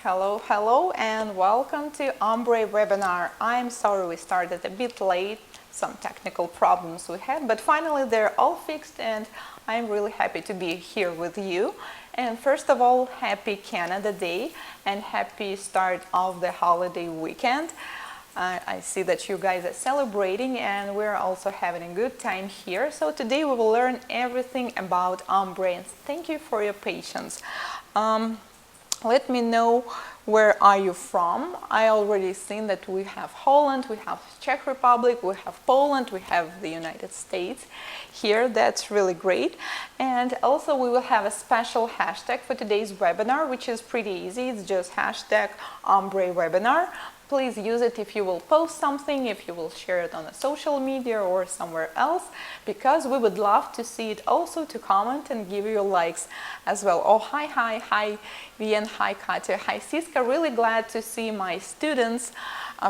Hello, hello, and welcome to Ombre webinar. I'm sorry we started a bit late, some technical problems we had, but finally they're all fixed and I'm really happy to be here with you. And first of all, happy Canada Day and happy start of the holiday weekend. I see that you guys are celebrating and we're also having a good time here. So today we will learn everything about ombre and thank you for your patience. Let me know where are you from. I already seen that we have Holland, we have Czech Republic, we have Poland, we have the United States here. That's really great. And also we will have a special hashtag for today's webinar, which is pretty easy. It's just hashtag Ombre webinar. Please use it if you will post something, if you will share it on a social media or somewhere else, because we would love to see it also, to comment and give you likes as well. Oh, hi, Vian, hi, Katya, hi, Siska. Really glad to see my students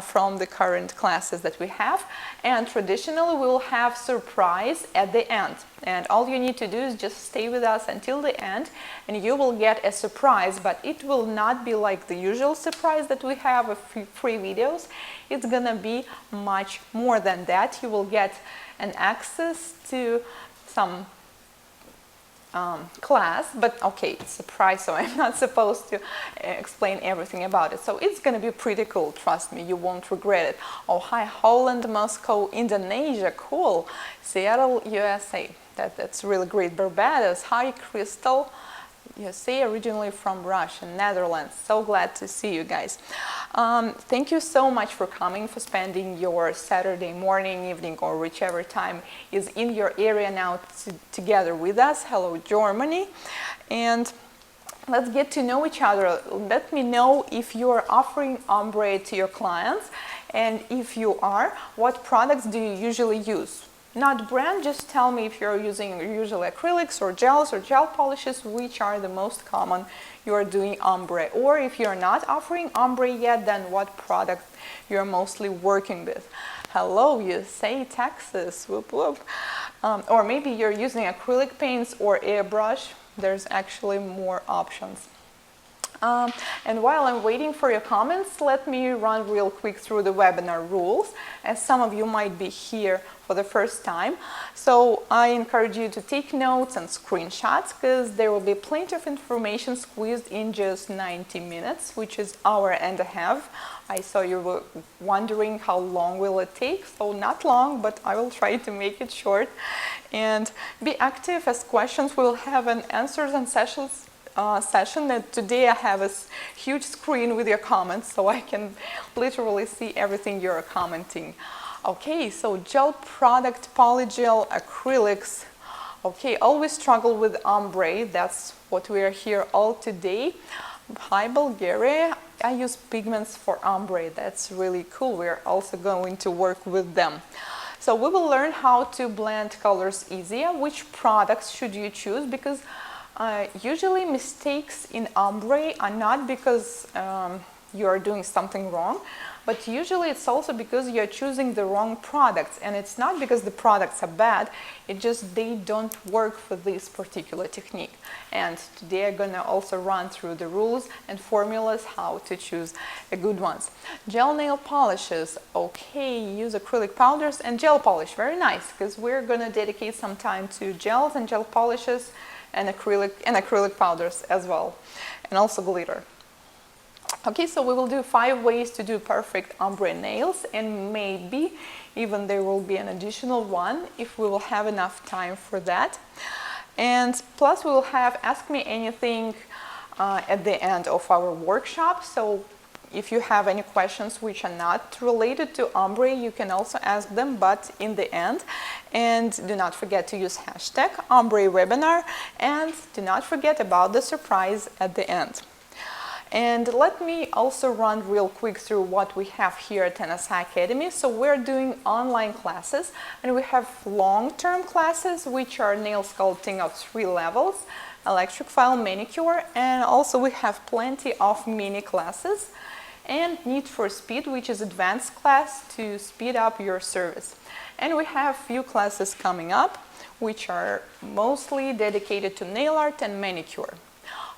from the current classes that we have. And traditionally, we will have surprise at the end. And all you need to do is just stay with us until the end and you will get a surprise, but it will not be like the usual surprise that we have of free videos. It's gonna be much more than that. You will get an access to some class, but okay, it's a surprise, so I'm not supposed to explain everything about it. So it's gonna be pretty cool, trust me, you won't regret it. Oh, hi, Holland, Moscow, Indonesia, cool. Seattle, USA, that's really great. Barbados, hi, Crystal, USA, originally from Russia, Netherlands. So glad to see you guys. Thank you so much for coming, for spending your Saturday morning, evening, or whichever time is in your area now together with us. Hello, Germany. And let's get to know each other. Let me know if you are offering ombre to your clients, and if you are, what products do you usually use? Not brand, just tell me if you're using usually acrylics or gels or gel polishes, which are the most common you are doing ombre. Or if you're not offering ombre yet, then what product you're mostly working with. Hello, USA, Texas, whoop whoop. Or maybe you're using acrylic paints or airbrush. There's actually more options. And while I'm waiting for your comments, let me run real quick through the webinar rules, as some of you might be here for the first time. So I encourage you to take notes and screenshots, because there will be plenty of information squeezed in just 90 minutes, which is hour and a half. I saw you were wondering how long will it take, so not long, but I will try to make it short. And be active, as questions. We will have an answers and sessions session that today I have a huge screen with your comments, so I can literally see everything you're commenting. Okay, so gel product, polygel, acrylics. Okay, always struggle with ombre. That's what we are here all today. Hi, Bulgaria. I use pigments for ombre. That's really cool. We're also going to work with them. So we will learn how to blend colors easier. Which products should you choose? Because usually mistakes in ombre are not because you are doing something wrong, but usually it's also because you're choosing the wrong products, and it's not because the products are bad, it's just they don't work for this particular technique. And today I'm gonna also run through the rules and formulas how to choose a good ones. Gel nail polishes, okay, use acrylic powders and gel polish, very nice, because we're gonna dedicate some time to gels and gel polishes and acrylic powders as well, and also glitter. Okay, so we will do 5 ways to do perfect ombre nails, and maybe even there will be an additional one if we will have enough time for that. And plus we will have Ask Me Anything at the end of our workshop. So if you have any questions which are not related to ombre, you can also ask them, but in the end. And do not forget to use hashtag Ombre webinar, and do not forget about the surprise at the end. And let me also run real quick through what we have here at NSI Academy. So we're doing online classes, and we have long-term classes, which are nail sculpting of 3 levels, electric file manicure, and also we have plenty of mini classes, and Need for Speed, which is advanced class to speed up your service. And we have few classes coming up, which are mostly dedicated to nail art and manicure.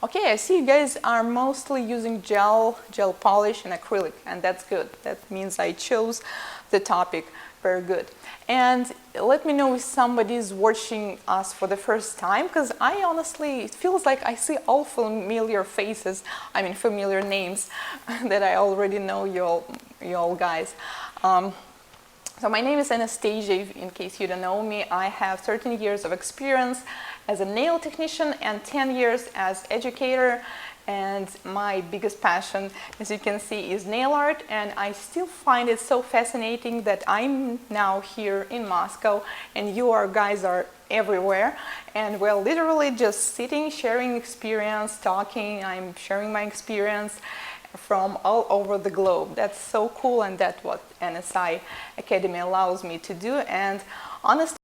Okay, I see you guys are mostly using gel polish and acrylic, and that's good. That means I chose the topic very good. And let me know if somebody is watching us for the first time, because I honestly, it feels like I see all familiar faces, I mean familiar names that I already know you all guys. So my name is Anastasia, in case you don't know me. I have 13 years of experience as a nail technician and 10 years as educator. And my biggest passion, as you can see, is nail art. And I still find it so fascinating that I'm now here in Moscow and you guys are everywhere. And we're literally just sitting, sharing experience, talking. I'm sharing my experience from all over the globe. That's so cool, and that's what NSI Academy allows me to do. And honestly,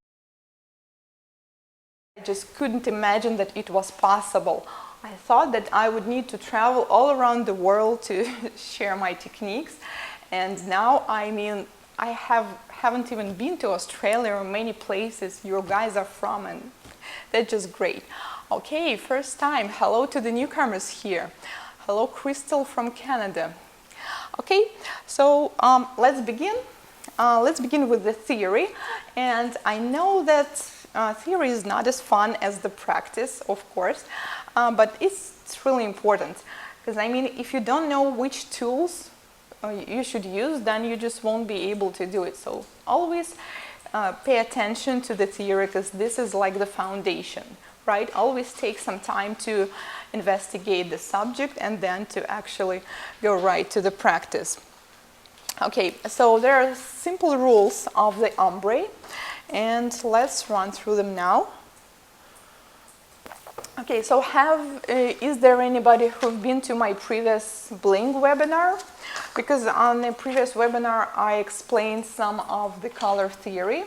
I just couldn't imagine that it was possible. I thought that I would need to travel all around the world to share my techniques, and now, I mean, I haven't even been to Australia or many places you guys are from, and that's just great. Okay, first time, hello to the newcomers here. Hello, Crystal from Canada. Okay, so let's begin. Let's begin with the theory. And I know that theory is not as fun as the practice, of course, but it's really important. Because I mean, if you don't know which tools you should use, then you just won't be able to do it. So always pay attention to the theory, because this is like the foundation. Right? Always take some time to investigate the subject and then to actually go right to the practice. Okay, so there are simple rules of the ombre, and let's run through them now. Okay, so is there anybody who's been to my previous bling webinar? Because on the previous webinar I explained some of the color theory,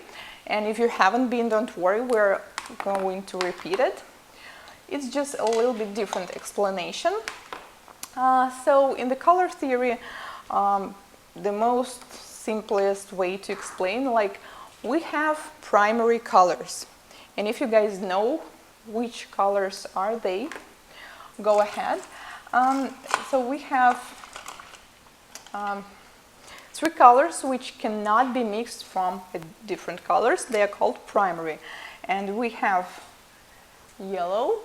and if you haven't been, don't worry, we're going to repeat it. It's just a little bit different explanation. So in the color theory, the most simplest way to explain, like, we have primary colors, and if you guys know which colors are they, go ahead. So we have three colors which cannot be mixed from different colors. They are called primary. And we have yellow,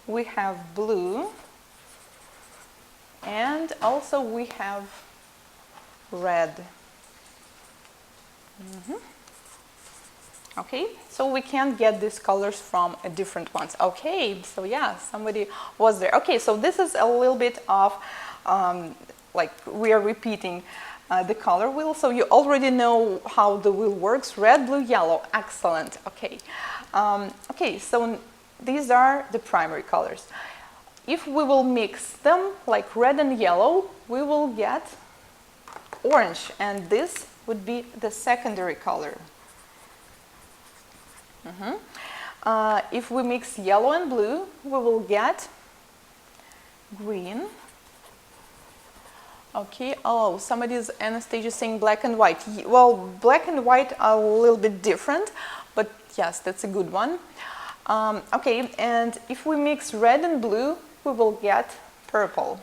we have blue, and also we have red. Okay, so we can't get these colors from different ones. Okay, so yeah, somebody was there. Okay, so this is a little bit of like we are repeating the color wheel, so you already know how the wheel works. Red, blue, yellow. Excellent. Okay. Okay, so these are the primary colors. If we will mix them, like red and yellow, we will get orange, and this would be the secondary color. If we mix yellow and blue, we will get green. Okay, oh, somebody's Anastasia saying black and white. Well, black and white are a little bit different, but yes, that's a good one. Okay, and if we mix red and blue, we will get purple.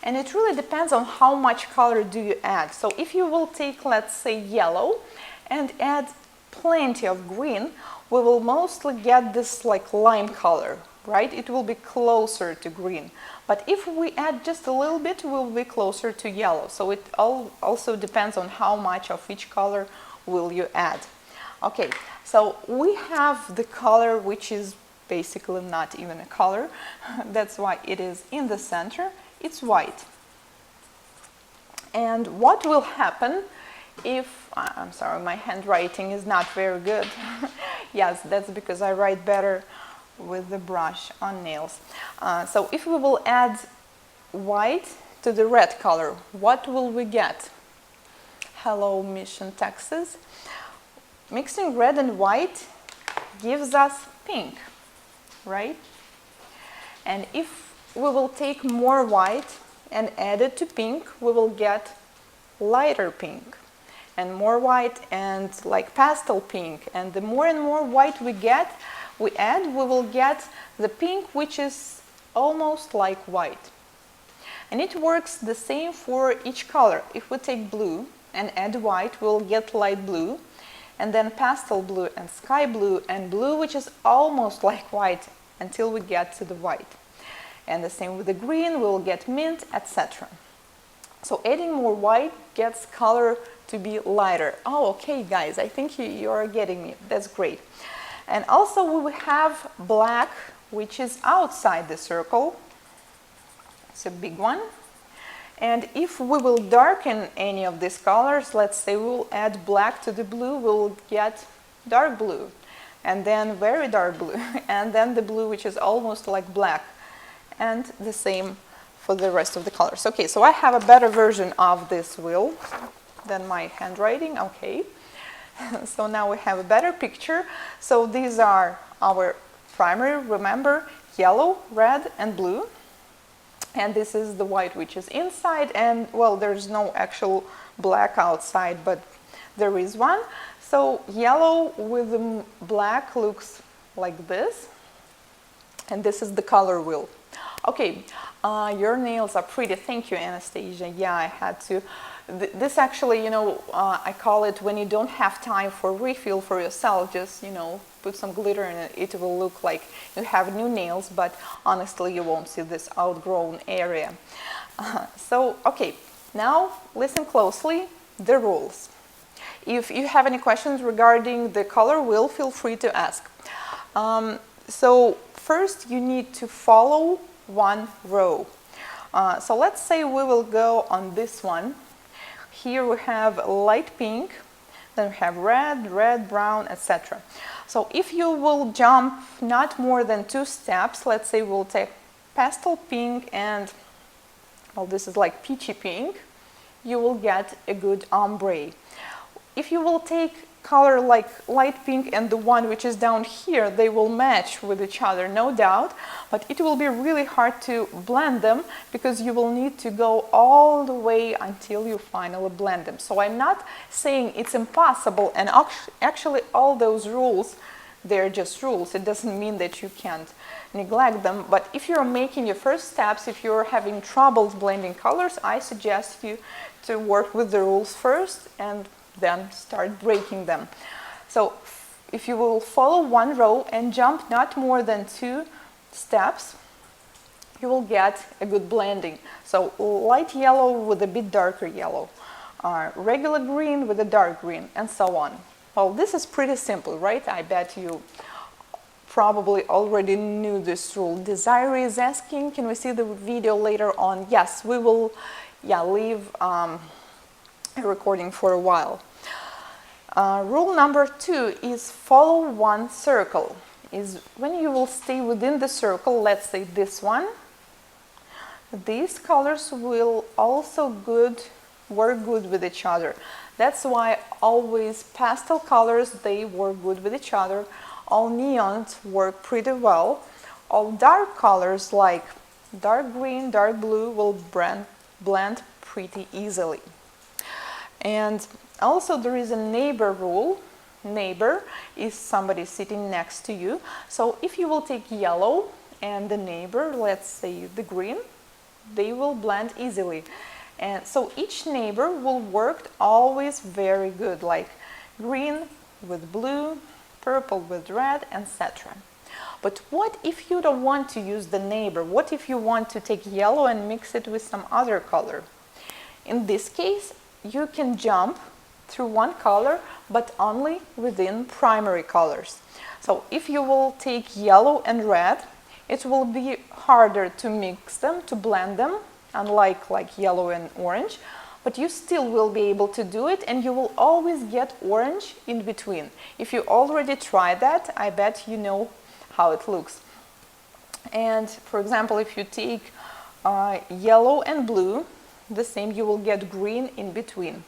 And it really depends on how much color do you add. So if you will take, let's say, yellow and add plenty of green, we will mostly get this like lime color, right? It will be closer to green. But if we add just a little bit, we will be closer to yellow. So it also depends on how much of each color will you add. Okay, so we have the color which is basically not even a color. That's why it is in the center. It's white. And what will happen if, I'm sorry, my handwriting is not very good. Yes, that's because I write better with the brush on nails. So if we will add white to the red color, what will we get? Hello, Mission, Texas. Mixing red and white gives us pink, right? And if we will take more white and add it to pink, we will get lighter pink. and more white and like pastel pink. And the more and more white we add, we will get the pink which is almost like white. And it works the same for each color. If we take blue and add white, we'll get light blue, and then pastel blue and sky blue and blue which is almost like white until we get to the white. And the same with the green, we'll get mint, etc. So adding more white gets color to be lighter. Oh, okay guys, I think you are getting me. That's great. And also we will have black, which is outside the circle. It's a big one. And if we will darken any of these colors, let's say we'll add black to the blue, we'll get dark blue, and then very dark blue, and then the blue which is almost like black, and the same for the rest of the colors. Okay, so I have a better version of this wheel than my handwriting. Okay, so now we have a better picture. So these are our primary, remember, yellow, red, and blue. And this is the white which is inside, and well, there's no actual black outside, but there is one. So yellow with the black looks like this, and this is the color wheel. Okay, your nails are pretty. Thank you, Anastasia. Yeah, I had to. This actually, you know, I call it when you don't have time for refill for yourself, just, you know, put some glitter in it. It will look like you have new nails, but honestly, you won't see this outgrown area. So, okay, now listen closely, the rules. If you have any questions regarding the color wheel, feel free to ask. So first, you need to follow one row. So let's say we will go on this one. Here we have light pink, then we have red, brown, etc. So if you will jump not more than 2 steps, let's say we'll take pastel pink and, well, this is like peachy pink, you will get a good ombre. If you will take color like light pink and the one which is down here, they will match with each other, no doubt, but it will be really hard to blend them because you will need to go all the way until you finally blend them. So I'm not saying it's impossible, and actually all those rules, they're just rules. It doesn't mean that you can't neglect them, but if you're making your first steps, if you're having troubles blending colors, I suggest you to work with the rules first and then start breaking them. So if you will follow one row and jump not more than 2 steps, you will get a good blending. So light yellow with a bit darker yellow, regular green with a dark green, and so on. Well, this is pretty simple, right? I bet you probably already knew this rule. Desire is asking, can we see the video later on? Yes, we will, yeah, leave a recording for a while. Rule number 2 is follow one circle. Is when you will stay within the circle, let's say this one, these colors will also work good with each other. That's why always pastel colors, they work good with each other. All neons work pretty well. All dark colors like dark green, dark blue will blend pretty easily. And also there is a neighbor rule. Neighbor is somebody sitting next to you. So if you will take yellow and the neighbor, let's say the green, they will blend easily. And so each neighbor will work always very good, like green with blue, purple with red, etc. But what if you don't want to use the neighbor? What if you want to take yellow and mix it with some other color? In this case, you can jump through one color, but only within primary colors. So if you will take yellow and red, it will be harder to mix them, to blend them, unlike like yellow and orange, but you still will be able to do it, and you will always get orange in between. If you already tried that, I bet you know how it looks. And for example, if you take yellow and blue, the same, you will get green in between.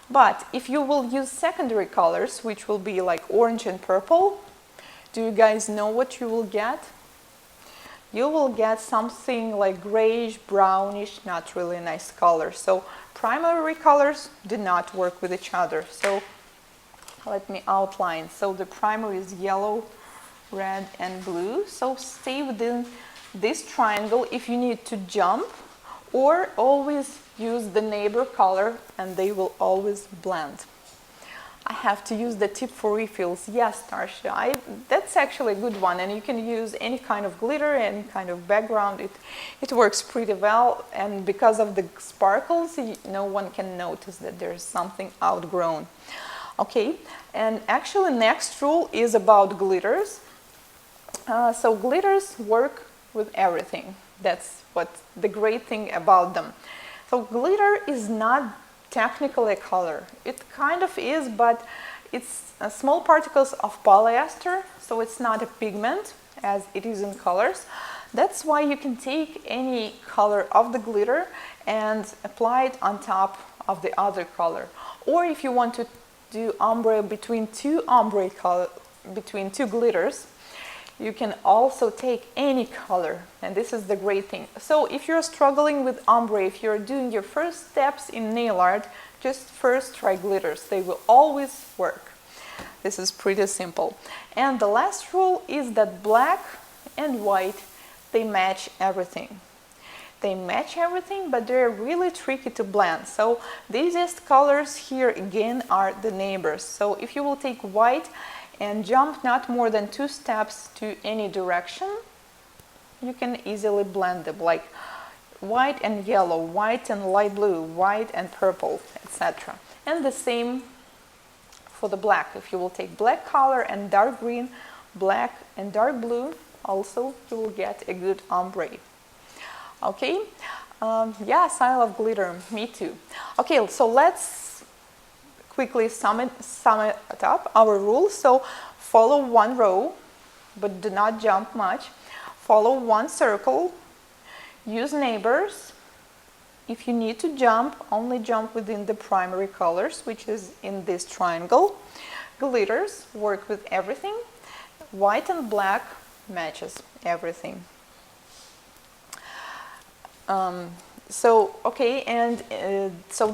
But if you will use secondary colors, which will be like orange and purple, do you guys know what you will get? you will get something like grayish, brownish, not really nice color. So primary colors do not work with each other. So let me outline. So the primary is yellow, red, and blue. So stay within this triangle if you need to jump, or always use the neighbor color and they will always blend. I have to use the tip for refills. Yes, Tarsha, that's actually a good one, and you can use any kind of glitter, any kind of background. It works pretty well, and because of the sparkles, no one can notice that there's something outgrown. Okay, and actually next rule is about glitters. So glitters work with everything. That's what the great thing about them. So glitter is not technically a color. It kind of is, but it's small particles of polyester, so it's not a pigment as it is in colors. That's why you can take any color of the glitter and apply it on top of the other color. Or if you want to do ombre between two glitters, you can also take any color, and this is the great thing. So if you're struggling with ombre, if you're doing your first steps in nail art, just first try glitters. They will always work. This is pretty simple. And the last rule is that black and white, they match everything. They match everything, but they're really tricky to blend. So the easiest colors here again are the neighbors. So if you will take white and jump not more than 2 steps to any direction, you can easily blend them, like white and yellow, white and light blue, white and purple, etc. And the same for the black. If you will take black color and dark green, black and dark blue, also you will get a good ombre. Okay, yes, I love glitter, me too. Okay, so let's quickly sum it up, our rules. So follow one row, but do not jump much. Follow one circle. Use neighbors. If you need to jump, only jump within the primary colors, which is in this triangle. Glitters work with everything. White and black matches everything. So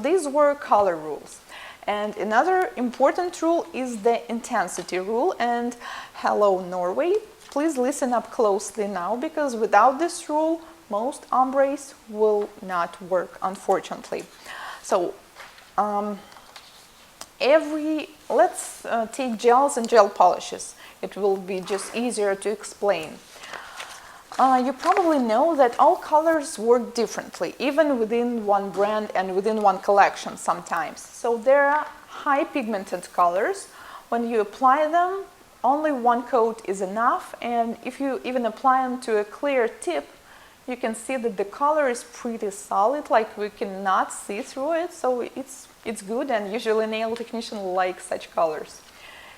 these were color rules. And another important rule is the intensity rule. And hello, Norway. Please listen up closely now, because without this rule, most ombres will not work, unfortunately. So let's take gels and gel polishes. It will be just easier to explain. You probably know that all colors work differently, even within one brand and within one collection sometimes. So there are high pigmented colors. When you apply them, only one coat is enough, and if you even apply them to a clear tip, you can see that the color is pretty solid, like we cannot see through it, so it's good, and usually nail technicians like such colors.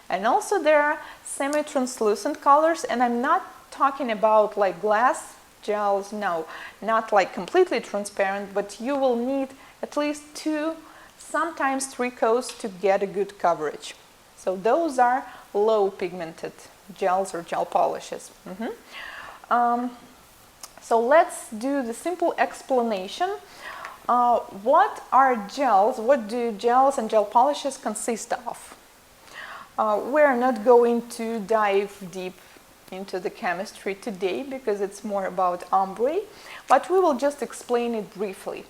And also there are semi-translucent colors, and I'm not talking about like glass gels, no, not like completely transparent, but you will need at least 2, sometimes 3 coats to get a good coverage. So those are low pigmented gels or gel polishes. So let's do the simple explanation. What are gels? What do gels and gel polishes consist of? We're not going to dive deep into the chemistry today because it's more about ombre, but we will just explain it briefly.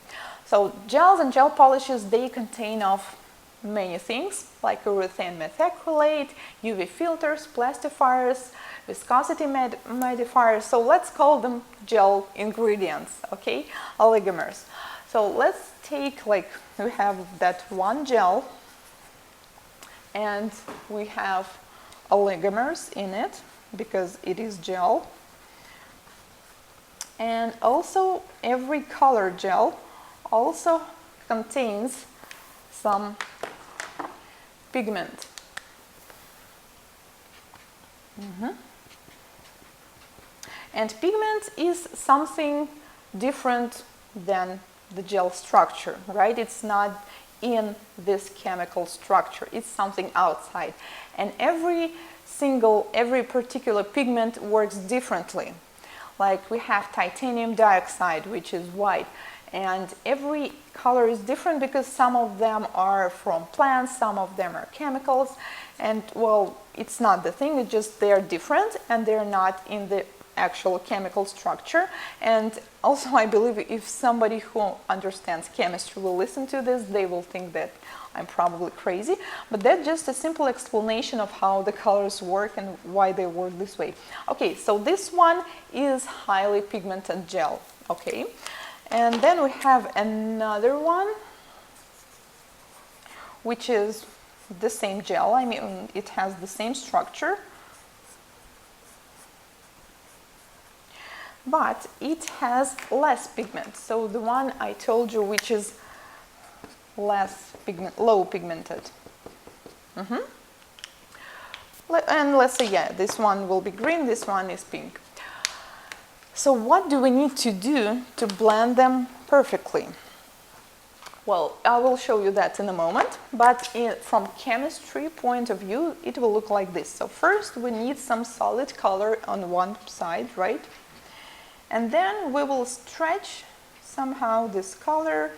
So gels and gel polishes, they contain of many things like urethane methacrylate, UV filters, plastifiers, viscosity modifiers. So let's call them gel ingredients, okay? Oligomers. So let's take, like, we have that one gel and we have oligomers in it because it is gel. And also every color gel also contains some pigment. And pigment is something different than the gel structure, right? It's not in this chemical structure, it's something outside. And every particular pigment works differently. Like we have titanium dioxide, which is white, and every color is different because some of them are from plants, some of them are chemicals, and well, it's not the thing, it's just they're different and they're not in the actual chemical structure. And also I believe if somebody who understands chemistry will listen to this, they will think that I'm probably crazy, but that's just a simple explanation of how the colors work and why they work this way. Okay, so this one is highly pigmented gel, okay? And then we have another one, which is the same gel. I mean, it has the same structure, but it has less pigment. So the one I told you, which is low pigmented. And let's say, yeah, this one will be green, this one is pink. So what do we need to do to blend them perfectly? Well, I will show you that in a moment, but from chemistry point of view, it will look like this. So first we need some solid color on one side, right? And then we will stretch somehow this color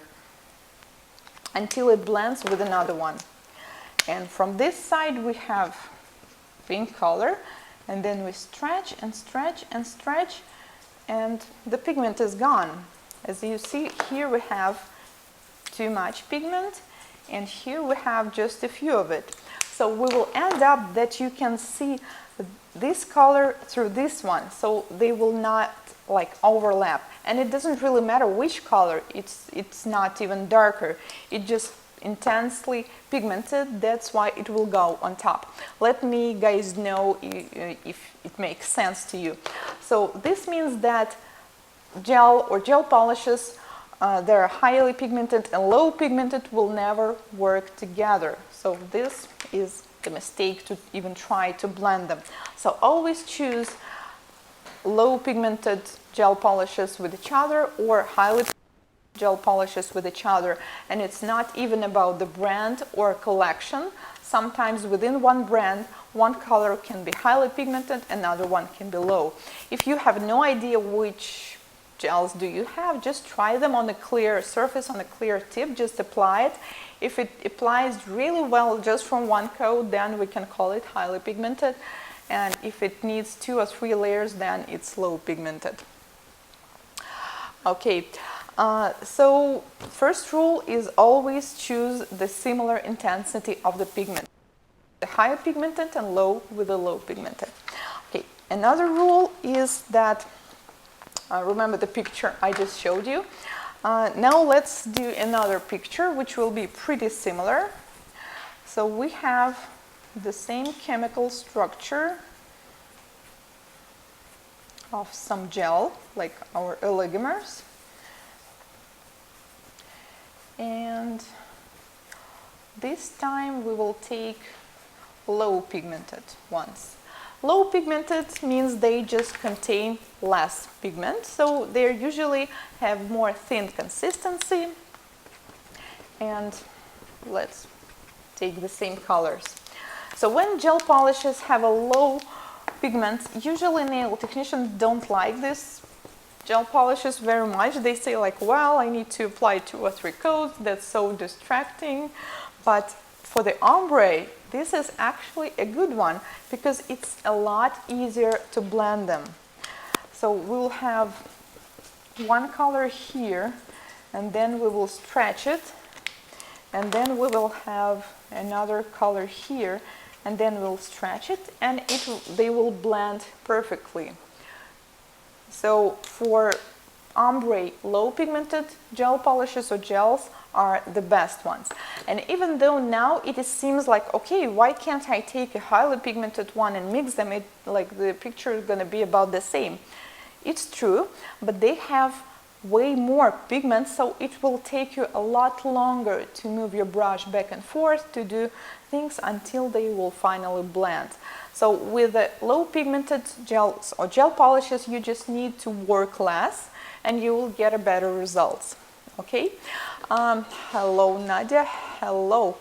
until it blends with another one. And from this side we have pink color, and then we stretch and stretch and stretch, and the pigment is gone. As you see, here we have too much pigment, and here we have just a few of it. So we will end up that you can see this color through this one, so they will not like overlap. And it doesn't really matter which color, it's not even darker, it just intensely pigmented, that's why it will go on top. Let me guys know if it makes sense to you. So this means that gel or gel polishes, they're highly pigmented and low pigmented will never work together. So this is the mistake to even try to blend them. So always choose low pigmented gel polishes with each other or highly gel polishes with each other. And it's not even about the brand or collection. Sometimes within one brand, one color can be highly pigmented, another one can be low. If you have no idea which gels do you have, just try them on a clear surface, on a clear tip, just apply it. If it applies really well just from one coat, then we can call it highly pigmented. And if it needs 2 or 3 layers, then it's low pigmented. Okay, so first rule is always choose the similar intensity of the pigment. The high pigmented and low with the low pigmented. Okay, another rule is that, remember the picture I just showed you. Now let's do another picture which will be pretty similar. So we have the same chemical structure of some gel, like our oligomers. And this time we will take low pigmented ones. Low pigmented means they just contain less pigment, so they usually have more thin consistency. And let's take the same colors. So when gel polishes have a low pigment, usually nail technicians don't like this gel polishes very much. They say like, well, I need to apply 2 or 3 coats, that's so distracting. But for the ombre, this is actually a good one because it's a lot easier to blend them. So we'll have one color here, and then we will stretch it, and then we will have another color here, and then we'll stretch it, and they will blend perfectly. So for ombre, low pigmented gel polishes or gels are the best ones. And even though now it seems like, okay, why can't I take a highly pigmented one and mix them? Like the picture is going to be about the same. It's true, but they have way more pigment, so it will take you a lot longer to move your brush back and forth to do things until they will finally blend. So with the low pigmented gels or gel polishes, you just need to work less and you will get a better results. Okay, hello Nadia, hello.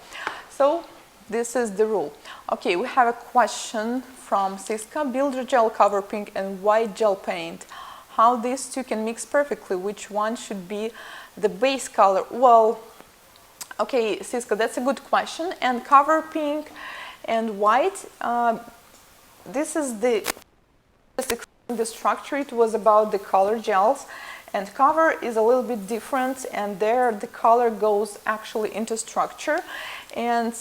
So this is the rule. Okay, we have a question from Siska. Builder gel cover pink and white gel paint. how these two can mix perfectly, which one should be the base color. Well, okay, Siska, that's a good question. And cover pink and white, this is the structure. It was about the color gels, and cover is a little bit different, and there the color goes actually into structure. And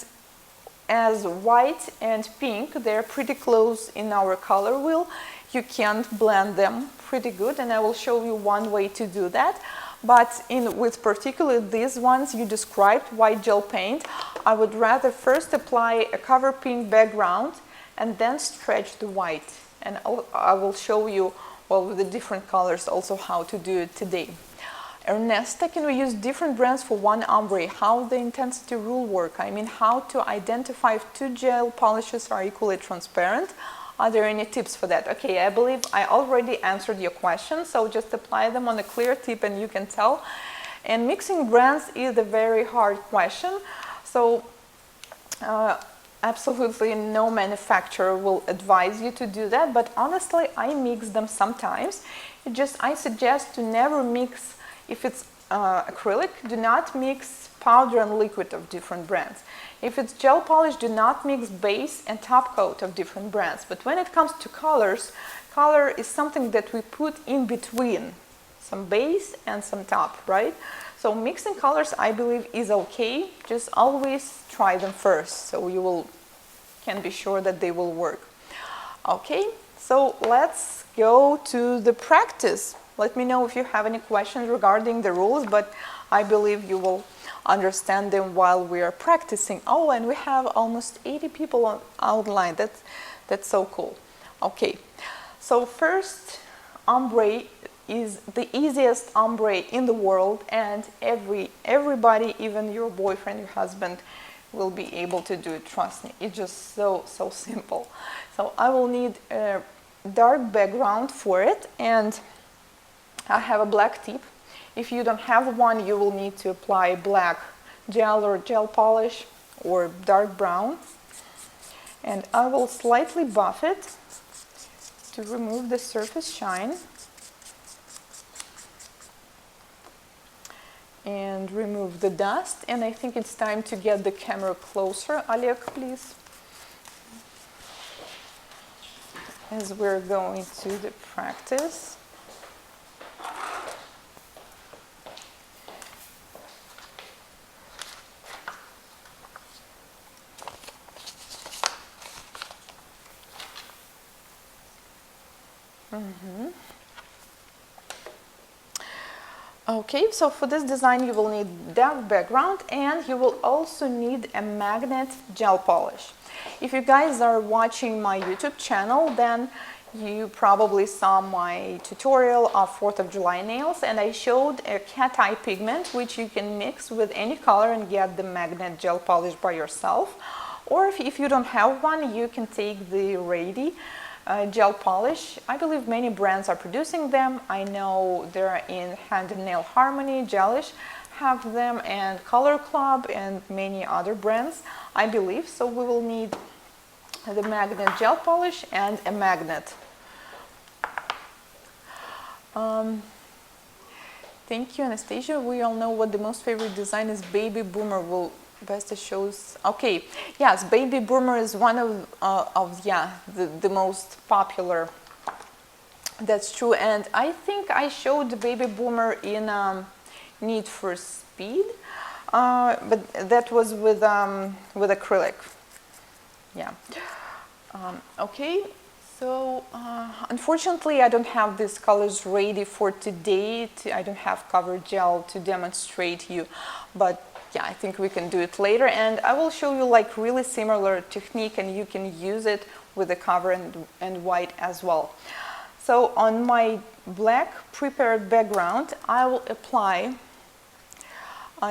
as white and pink, they're pretty close in our color wheel, you can't blend them pretty good, and I will show you one way to do that. But with particularly these ones you described, white gel paint, I would rather first apply a cover pink background and then stretch the white. And I will show you, well, with the different colors also how to do it today. Ernesta, can we use different brands for one ombre? How the intensity rule work? I mean, how to identify if two gel polishes are equally transparent? Are there any tips for that? Okay, I believe I already answered your question, so just apply them on a clear tip and you can tell. And mixing brands is a very hard question, so absolutely no manufacturer will advise you to do that, but honestly I mix them sometimes. I suggest to never mix, if it's acrylic, do not mix powder and liquid of different brands. If it's gel polish, do not mix base and top coat of different brands. But when it comes to colors, color is something that we put in between, some base and some top, right? So mixing colors, I believe, is okay. Just always try them first, so you can be sure that they will work. Okay, so let's go to the practice. Let me know if you have any questions regarding the rules, but I believe you will understand them while we are practicing. Oh, and we have almost 80 people online. That's so cool. Okay, so first, ombre is the easiest ombre in the world, and everybody, even your boyfriend, your husband, will be able to do it. Trust me, it's just so simple. So I will need a dark background for it, and I have a black tip. If you don't have one, you will need to apply black gel or gel polish or dark brown. And I will slightly buff it to remove the surface shine. And remove the dust. And I think it's time to get the camera closer. Oleg, please. As we're going to the practice. Okay, so for this design you will need dark background, and you will also need a magnet gel polish. If you guys are watching my YouTube channel, then you probably saw my tutorial of 4th of July nails, and I showed a cat eye pigment which you can mix with any color and get the magnet gel polish by yourself. Or if you don't have one, you can take the ready gel polish. I believe many brands are producing them. I know they're in Hand and Nail Harmony, Gelish have them, and Color Club, and many other brands, I believe. So we will need the magnet gel polish and a magnet. Thank you, Anastasia. We all know what the most favorite design is. Baby Boomer will best shows. Okay, yes, Baby Boomer is one of the most popular. That's true, and I think I showed the Baby Boomer in Need for Speed, but that was with acrylic. Yeah. Okay. So unfortunately I don't have these colors ready for today. I don't have cover gel to demonstrate you, but yeah, I think we can do it later, and I will show you like really similar technique, and you can use it with the cover and white as well. So on my black prepared background, I will apply,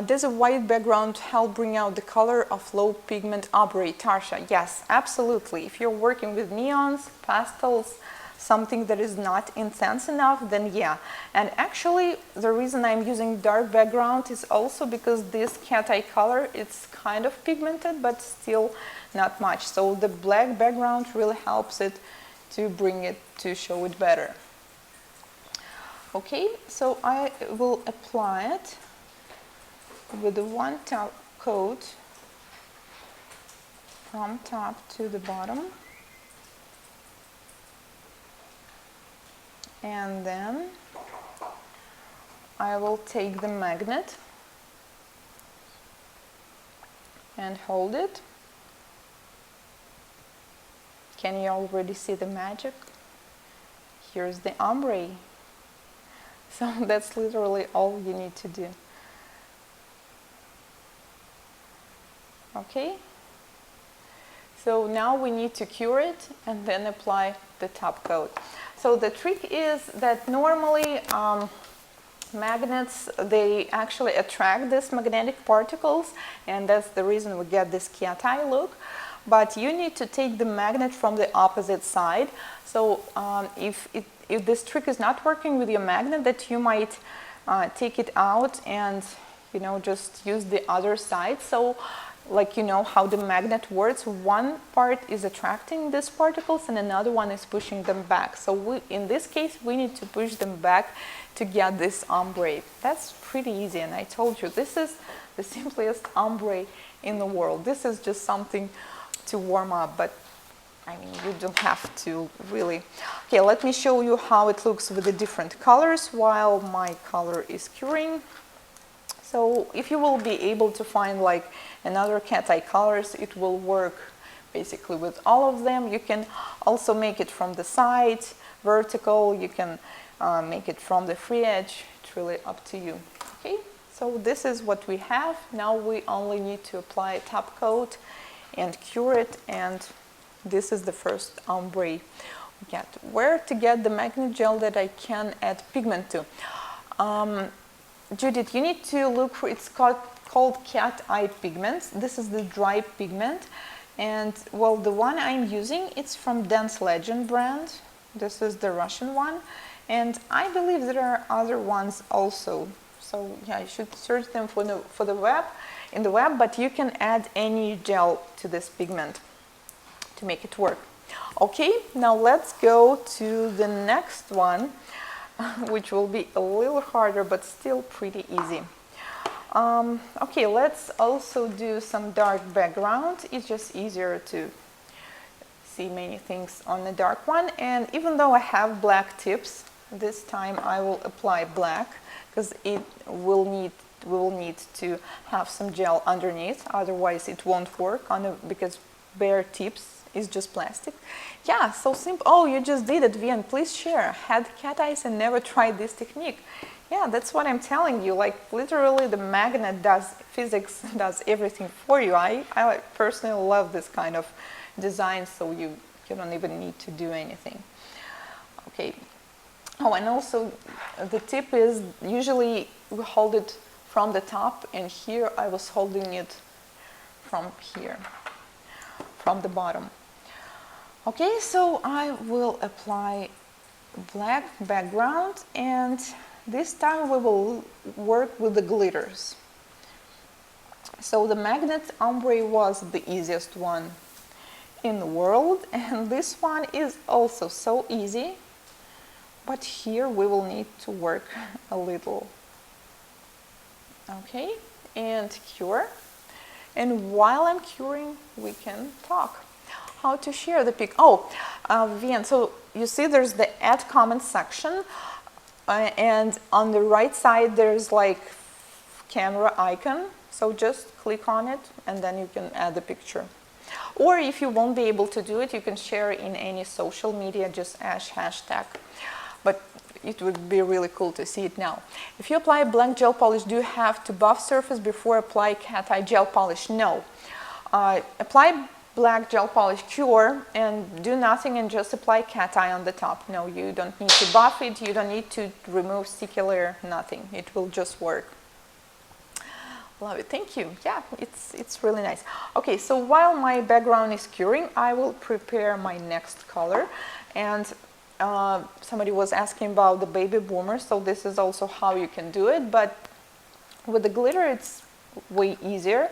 does a white background help bring out the color of low pigment ombre? Tarsha, yes, absolutely. If you're working with neons, pastels, something that is not intense enough, then yeah. And actually the reason I'm using dark background is also because this cat eye color, it's kind of pigmented but still not much, so the black background really helps it to bring it to show it better. Okay, so I will apply it with the one top coat from top to the bottom, and then I will take the magnet and hold it. Can you already see the magic? Here's the ombre. So that's literally all you need to do. Okay? So now we need to cure it and then apply the top coat. So the trick is that normally magnets, they actually attract these magnetic particles, and that's the reason we get this cat eye look. But you need to take the magnet from the opposite side. So if this trick is not working with your magnet, that you might take it out and just use the other side. So like how the magnet works, one part is attracting these particles and another one is pushing them back. So in this case we need to push them back to get this ombre. That's pretty easy, and I told you this is the simplest ombre in the world. This is just something to warm up, but I mean, you don't have to really. Okay, let me show you how it looks with the different colors while my color is curing. So if you will be able to find like another cat eye colors, it will work basically with all of them. You can also make it from the side, vertical, you can make it from the free edge. It's really up to you. Okay, so this is what we have. Now we only need to apply a top coat and cure it, and this is the first ombre we get. Where to get the magnet gel that I can add pigment to? Judith, you need to look for, it's called cat eye pigments. This is the dry pigment, and well, the one I'm using, it's from Dance Legend brand. This is the Russian one, and I believe there are other ones also. So yeah, you should search them in the web, but you can add any gel to this pigment to make it work. Okay, now let's go to the next one, which will be a little harder but still pretty easy. Okay, let's also do some dark background. It's just easier to see many things on the dark one, and even though I have black tips, this time I will apply black because we will need to have some gel underneath, otherwise it won't work because bare tips is just plastic. Yeah, so simple. Oh, you just did it, Vian. Please share. Had cat eyes and never tried this technique. Yeah, that's what I'm telling you. Like literally the magnet does, physics does everything for you. I personally love this kind of design, so you don't even need to do anything. Okay. Oh, and also the tip is usually we hold it from the top, and here I was holding it from here, from the bottom. Okay, so I will apply black background, and this time we will work with the glitters. So the magnet ombre was the easiest one in the world, and this one is also so easy, but here we will need to work a little. Okay, and cure. And while I'm curing, we can talk. How to share the pic? Oh, Vian, so you see there's the add comment section, and on the right side there's like camera icon. So just click on it and then you can add the picture. Or if you won't be able to do it, you can share in any social media, just hashtag. But it would be really cool to see it now. If you apply blank gel polish, do you have to buff surface before apply cat eye gel polish? No. Apply black gel polish, cure, and do nothing and just apply cat eye on the top. No, you don't need to buff it, you don't need to remove sticky layer, nothing. It will just work. Love it, thank you. Yeah, it's really nice. Okay, so while my background is curing, I will prepare my next color. And somebody was asking about the baby boomer, so this is also how you can do it, but with the glitter it's way easier.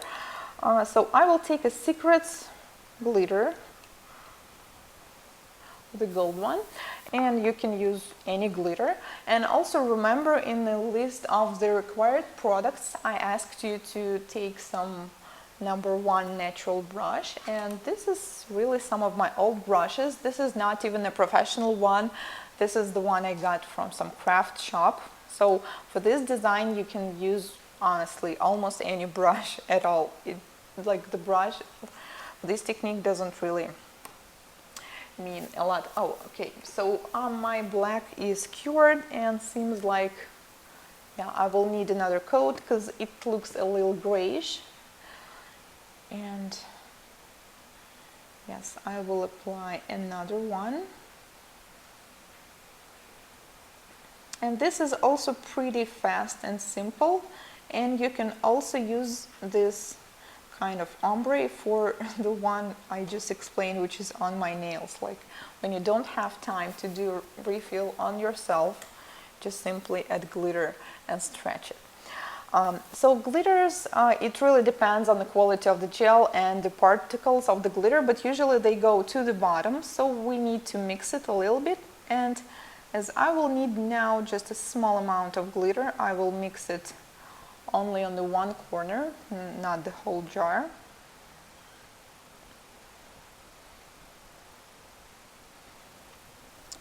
So I will take a Secrets glitter, the gold one, and you can use any glitter. And also remember, in the list of the required products, I asked you to take some #1 natural brush, and this is really some of my old brushes. This is not even a professional one. This is the one I got from some craft shop. So for this design you can use honestly almost any brush at all. Like the brush, this technique doesn't really mean a lot. Oh, okay, so my black is cured and seems like, yeah, I will need another coat because it looks a little grayish. And yes, I will apply another one. And this is also pretty fast and simple, and you can also use this kind of ombre for the one I just explained, which is on my nails. Like when you don't have time to do a refill on yourself, just simply add glitter and stretch it. So glitters, it really depends on the quality of the gel and the particles of the glitter, but usually they go to the bottom, so we need to mix it a little bit. And as I will need now just a small amount of glitter, I will mix it only on the one corner, not the whole jar.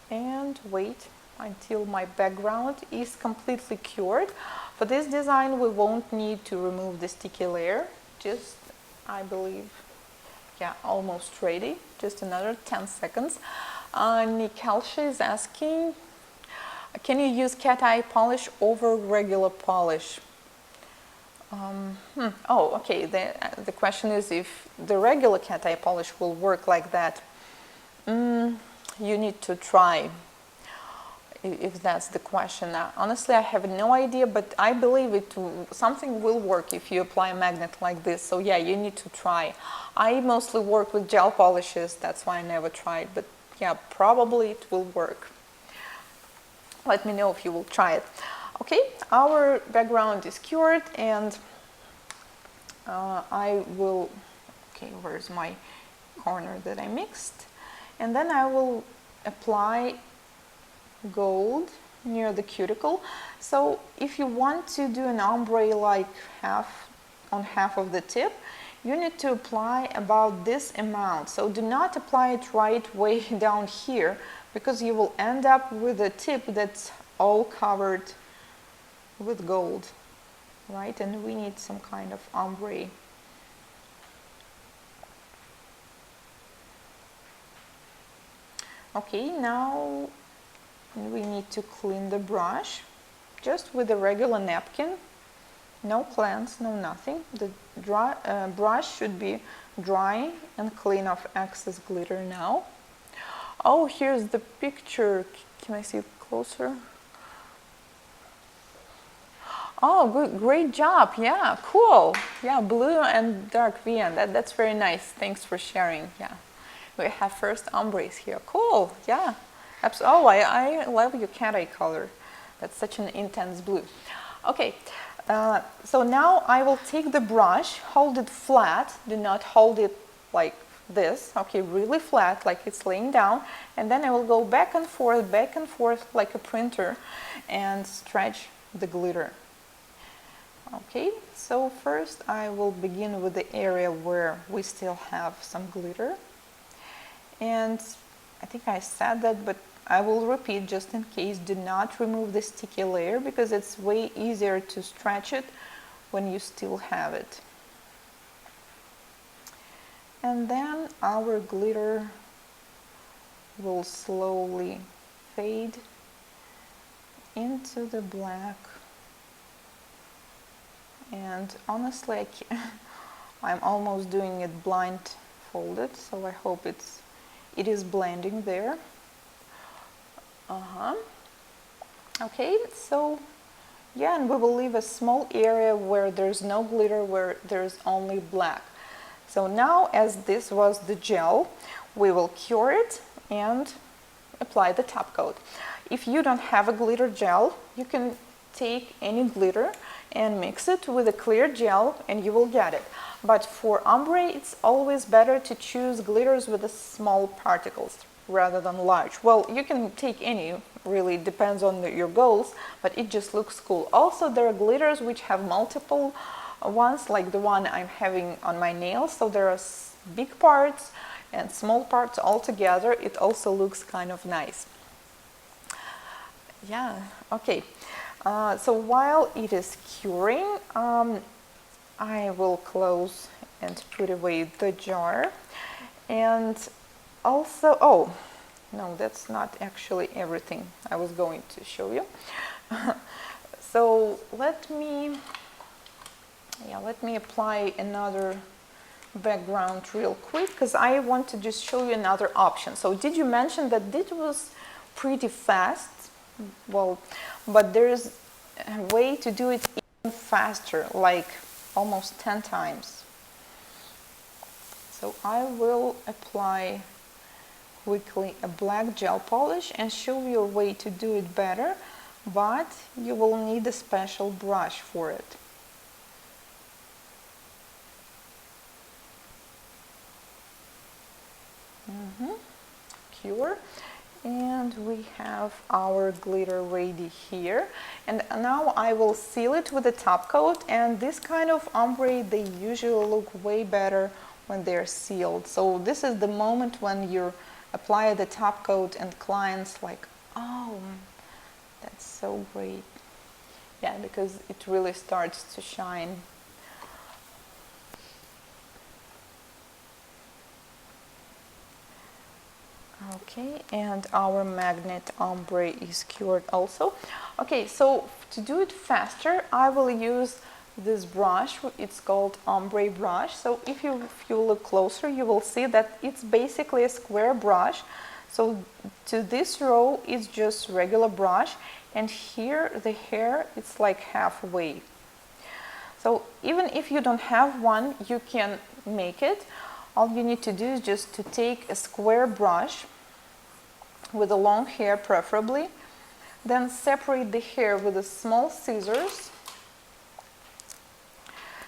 And wait until my background is completely cured. For this design we won't need to remove the sticky layer. Just, I believe, yeah, almost ready. Just another 10 seconds. Nikalsha is asking, can you use cat eye polish over regular polish? Oh, okay, the question is if the regular cat eye polish will work like that. You need to try, if that's the question. Honestly, I have no idea, but I believe something will work if you apply a magnet like this. So yeah, you need to try. I mostly work with gel polishes, that's why I never tried, but yeah, probably it will work. Let me know if you will try it. Okay, our background is cured, and I will, okay, where's my corner that I mixed? And then I will apply gold near the cuticle. So if you want to do an ombre like half of the tip, you need to apply about this amount. So do not apply it right way down here, because you will end up with a tip that's all covered with gold, right? And we need some kind of ombre. Okay, now we need to clean the brush just with a regular napkin. No cleanse, no nothing. The brush should be dry and clean of excess glitter now. Oh, here's the picture. Can I see it closer? Oh, good, great job. Yeah, cool. Yeah, blue and dark VN. That's very nice. Thanks for sharing. Yeah, we have first ombres here. Cool. Yeah, absolutely. Oh, I love your cat eye color. That's such an intense blue. Okay, so now I will take the brush, hold it flat. Do not hold it like this. Okay, really flat, like it's laying down, and then I will go back and forth like a printer and stretch the glitter. Okay, so first I will begin with the area where we still have some glitter, and I think I said that, but I will repeat just in case. Do not remove the sticky layer, because it's way easier to stretch it when you still have it. And then our glitter will slowly fade into the black. And honestly, I'm almost doing it blindfolded, so I hope it is blending there. Okay, so yeah, and we will leave a small area where there's no glitter, where there's only black. So now, as this was the gel, we will cure it and apply the top coat. If you don't have a glitter gel, you can take any glitter and mix it with a clear gel and you will get it. But for ombre, it's always better to choose glitters with the small particles rather than large. Well, you can take any, really depends on your goals, but it just looks cool. Also, there are glitters which have multiple ones, like the one I'm having on my nails. So there are big parts and small parts all together. It also looks kind of nice. Yeah, okay. So while it is curing, I will close and put away the jar. And also, oh, no, that's not actually everything I was going to show you. So let me apply another background real quick, because I want to just show you another option. So did you mention that this was pretty fast? Well, but there's a way to do it even faster, like almost 10 times. So I will apply quickly a black gel polish and show you a way to do it better, but you will need a special brush for it. Cure. And we have our glitter ready here. And now I will seal it with a top coat. And this kind of ombre, they usually look way better when they're sealed. So this is the moment when you apply the top coat and clients like, oh, that's so great. Yeah, because it really starts to shine. Okay, and our magnet ombre is cured also. Okay, so to do it faster, I will use this brush. It's called Hombre Brush. So if you look closer, you will see that it's basically a square brush. So to this row, it's just regular brush, and here the hair, it's like halfway. So even if you don't have one, you can make it. All you need to do is just to take a square brush with a long hair preferably, then separate the hair with a small scissors,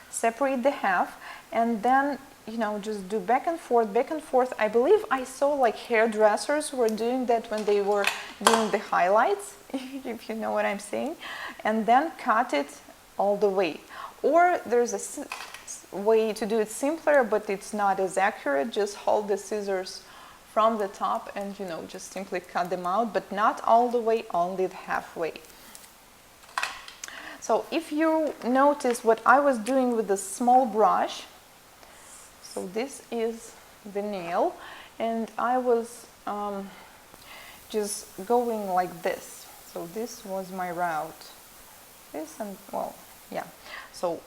separate the half, and then, you know, just do back and forth, back and forth. I believe I saw like hairdressers were doing that when they were doing the highlights, if you know what I'm saying, and then cut it all the way. Or there's a way to do it simpler, but it's not as accurate. Just hold the scissors from the top and, you know, just simply cut them out, but not all the way, only halfway. So if you notice what I was doing with the small brush, so this is the nail, and I was just going like this. So this was my route. This and, well, yeah. So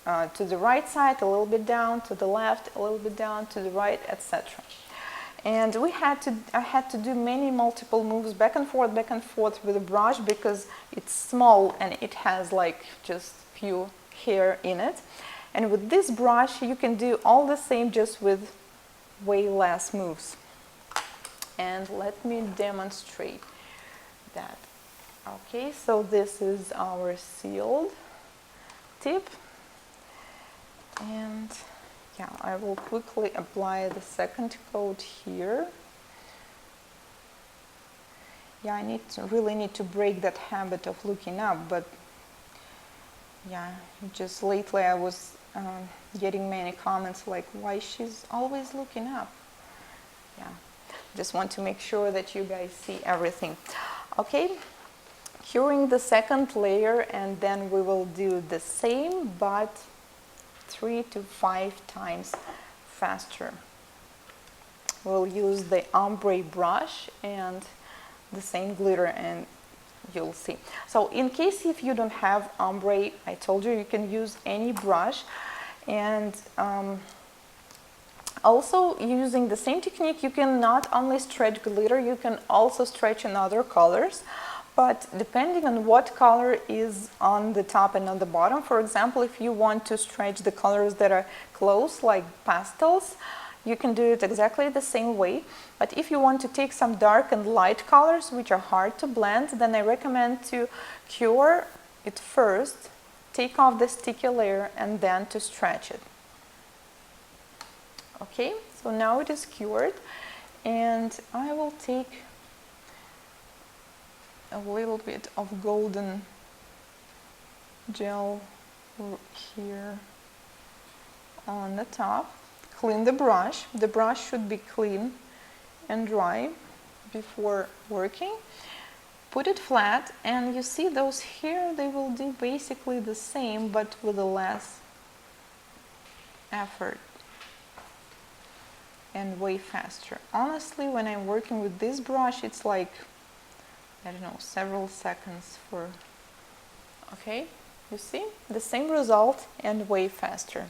to the right side, a little bit down, to the left, a little bit down, to the right, etc. And I had to do multiple moves back and forth with the brush, because it's small and it has like just few hair in it. And with this brush, you can do all the same, just with way less moves. And let me demonstrate that. Okay, so this is our sealed tip. And yeah, I will quickly apply the second coat here. Yeah, I really need to break that habit of looking up, but yeah, just lately I was getting many comments like, why she's always looking up. Yeah, just want to make sure that you guys see everything. Okay, curing the second layer, and then we will do the same, but 3 to 5 times faster. We'll use the ombre brush and the same glitter, and you'll see. So in case if you don't have ombre, I told you can use any brush. And also using the same technique, you can not only stretch glitter, you can also stretch in other colors. But depending on what color is on the top and on the bottom, for example, if you want to stretch the colors that are close, like pastels, you can do it exactly the same way. But if you want to take some dark and light colors, which are hard to blend, then I recommend to cure it first, take off the sticky layer, and then to stretch it. Okay, so now it is cured, and I will take a little bit of golden gel here on the top. Clean the brush. The brush should be clean and dry before working. Put it flat, and you see those here, they will do basically the same but with a less effort and way faster. Honestly, when I'm working with this brush, it's like, I don't know, several seconds for, okay, you see the same result and way faster.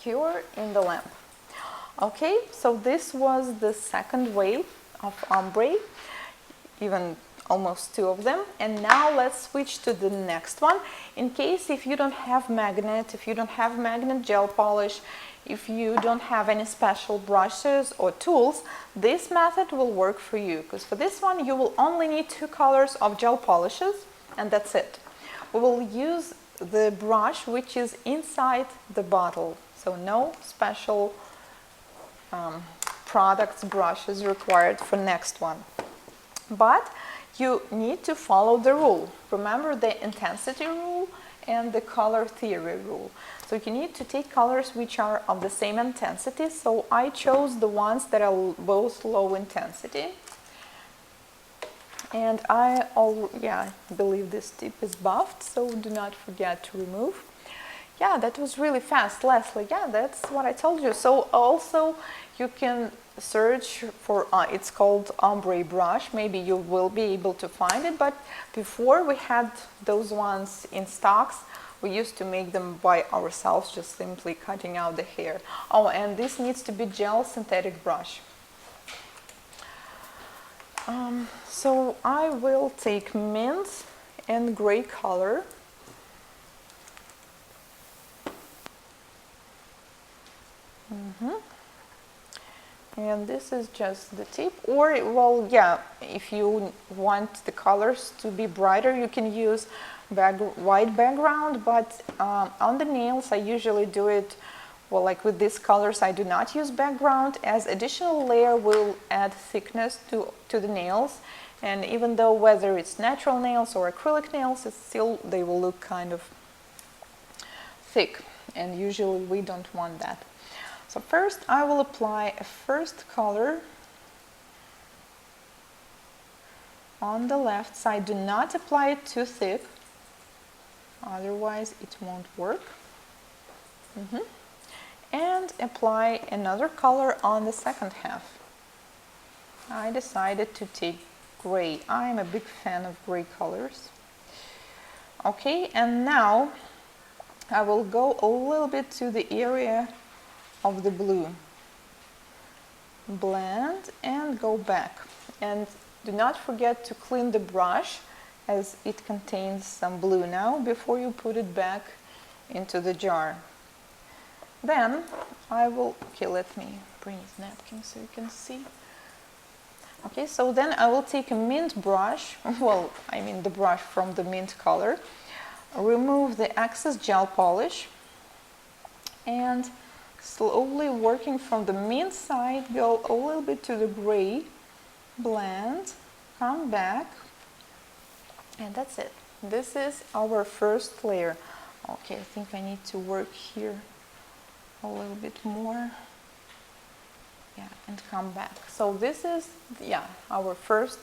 Cure in the lamp. Okay, so this was the second wave of ombre, even almost 2 of them. And now let's switch to the next one. In case if you don't have magnet, gel polish, if you don't have any special brushes or tools, this method will work for you, because for this one you will only need 2 colors of gel polishes, and that's it. We will use the brush which is inside the bottle, so no special products, brushes required for next one. But you need to follow the rule. Remember the intensity rule and the color theory rule. So you need to take colors which are of the same intensity. So I chose the ones that are both low intensity. And I believe this tip is buffed, so do not forget to remove. Yeah, that was really fast, Leslie. Yeah, that's what I told you. So also you can search for, it's called Hombre Brush. Maybe you will be able to find it, but before we had those ones in stocks, we used to make them by ourselves, just simply cutting out the hair. Oh, and this needs to be gel synthetic brush. So I will take mint and gray color. And this is just the tip, or, well, yeah, if you want the colors to be brighter, you can use white background, but on the nails I usually do it, well, like with these colors I do not use background, as additional layer will add thickness to the nails, and even though whether it's natural nails or acrylic nails, it's still, they will look kind of thick, and usually we don't want that. So first I will apply a first color on the left side. Do not apply it too thick, otherwise it won't work. And apply another color on the second half. I decided to take gray. I'm a big fan of gray colors. Okay, and now I will go a little bit to the area of the blue. Blend and go back. And do not forget to clean the brush, as it contains some blue now, before you put it back into the jar. Then I will, okay, let me bring this napkin so you can see. Okay, so then I will take a mint brush, well, I mean the brush from the mint color, remove the excess gel polish, and slowly working from the mint side, go a little bit to the gray, blend, come back, and that's it. This is our first layer. Okay, I think I need to work here a little bit more. Yeah, and come back. So this is, yeah, our first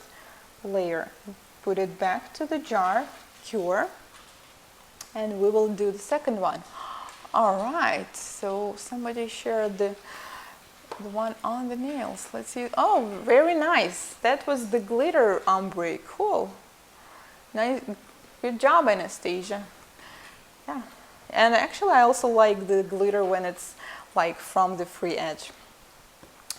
layer. Put it back to the jar, cure, and we will do the second one. All right, so somebody shared the one on the nails. Let's see. Oh, very nice. That was the glitter ombre. Cool. Nice. Good job, Anastasia. Yeah. And actually, I also like the glitter when it's like from the free edge.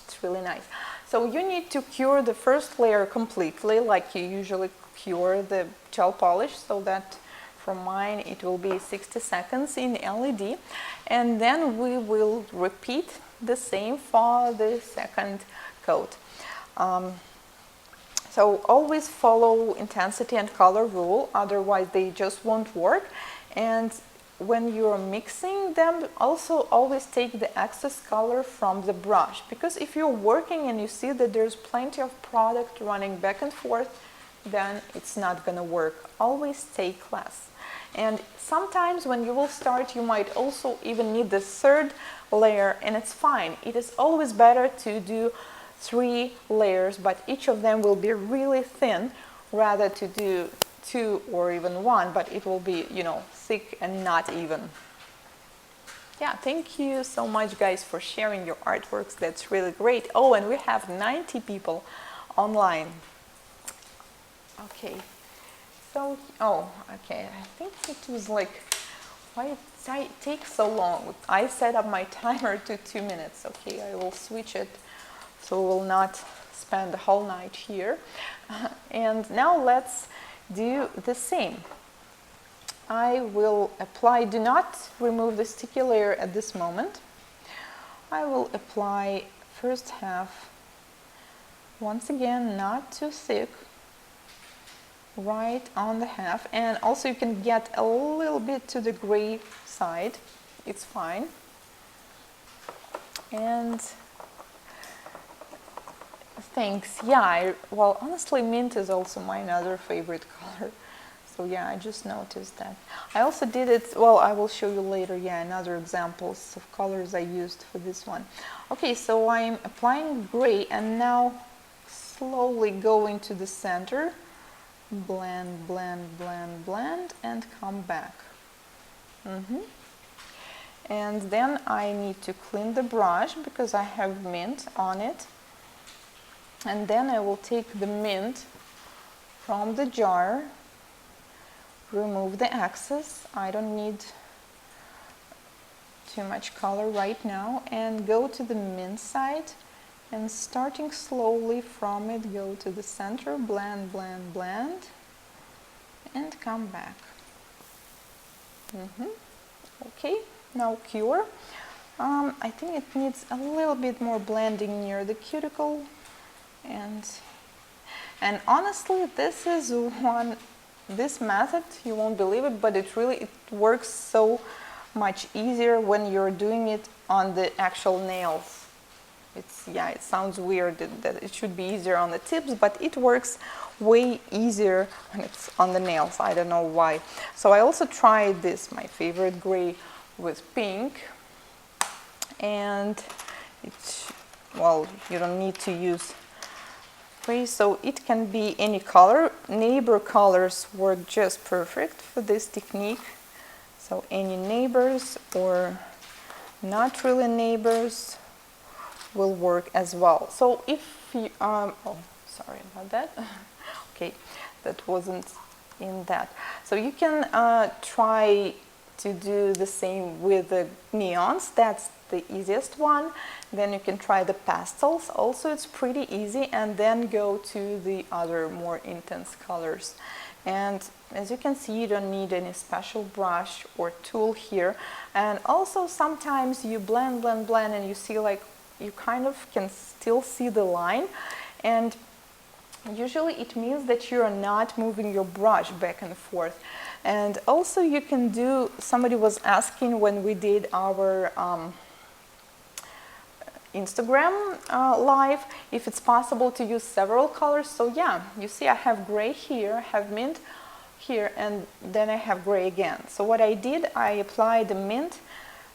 It's really nice. So you need to cure the first layer completely, like you usually cure the gel polish, so that for mine it will be 60 seconds in LED, and then we will repeat the same for the second coat. So always follow intensity and color rule, otherwise they just won't work. And when you're mixing them, also always take the excess color from the brush, because if you're working and you see that there's plenty of product running back and forth, then it's not gonna work. Always take less. And sometimes when you will start, you might also even need the third layer, and it's fine. It is always better to do 3 layers, but each of them will be really thin, rather to do 2 or even 1, but it will be, you know, thick and not even. Yeah, thank you so much, guys, for sharing your artworks. That's really great. Oh, and we have 90 people online. Okay. So, oh, okay, I think it was like, why it takes so long? I set up my timer to 2 minutes. Okay, I will switch it so we'll not spend the whole night here. And now let's do the same. I will apply, do not remove the sticky layer at this moment. I will apply first half, once again, not too thick, right on the half, and also you can get a little bit to the gray side, it's fine. And thanks. Yeah, well, honestly, mint is also my other favorite color. So yeah, I just noticed that. I also did it, well, I will show you later, yeah, another examples of colors I used for this one. Okay, so I'm applying gray and now slowly go into the center. Blend, blend, blend, blend, and come back. And then I need to clean the brush because I have mint on it. And then I will take the mint from the jar, remove the excess. I don't need too much color right now, and go to the mint side. And starting slowly from it, go to the center, blend, blend, blend, and come back. Okay, now cure. I think it needs a little bit more blending near the cuticle. And honestly, this is this method, you won't believe it, but it works so much easier when you're doing it on the actual nails. Yeah, it sounds weird that it should be easier on the tips, but it works way easier when it's on the nails. I don't know why. So I also tried this, my favorite gray, with pink. And well, you don't need to use gray, so it can be any color. Neighbor colors work just perfect for this technique. So any neighbors or not really neighbors will work as well. So if you, oh, sorry about that. Okay, that wasn't in that. So you can try to do the same with the neons. That's the easiest one. Then you can try the pastels. Also, it's pretty easy. And then go to the other more intense colors. And as you can see, you don't need any special brush or tool here. And also sometimes you blend, blend, blend, and you see like you kind of can still see the line, and usually it means that you are not moving your brush back and forth. And also you can do, somebody was asking when we did our Instagram live, if it's possible to use several colors. So yeah, you see I have gray here, I have mint here, and then I have gray again. So what I did, I applied the mint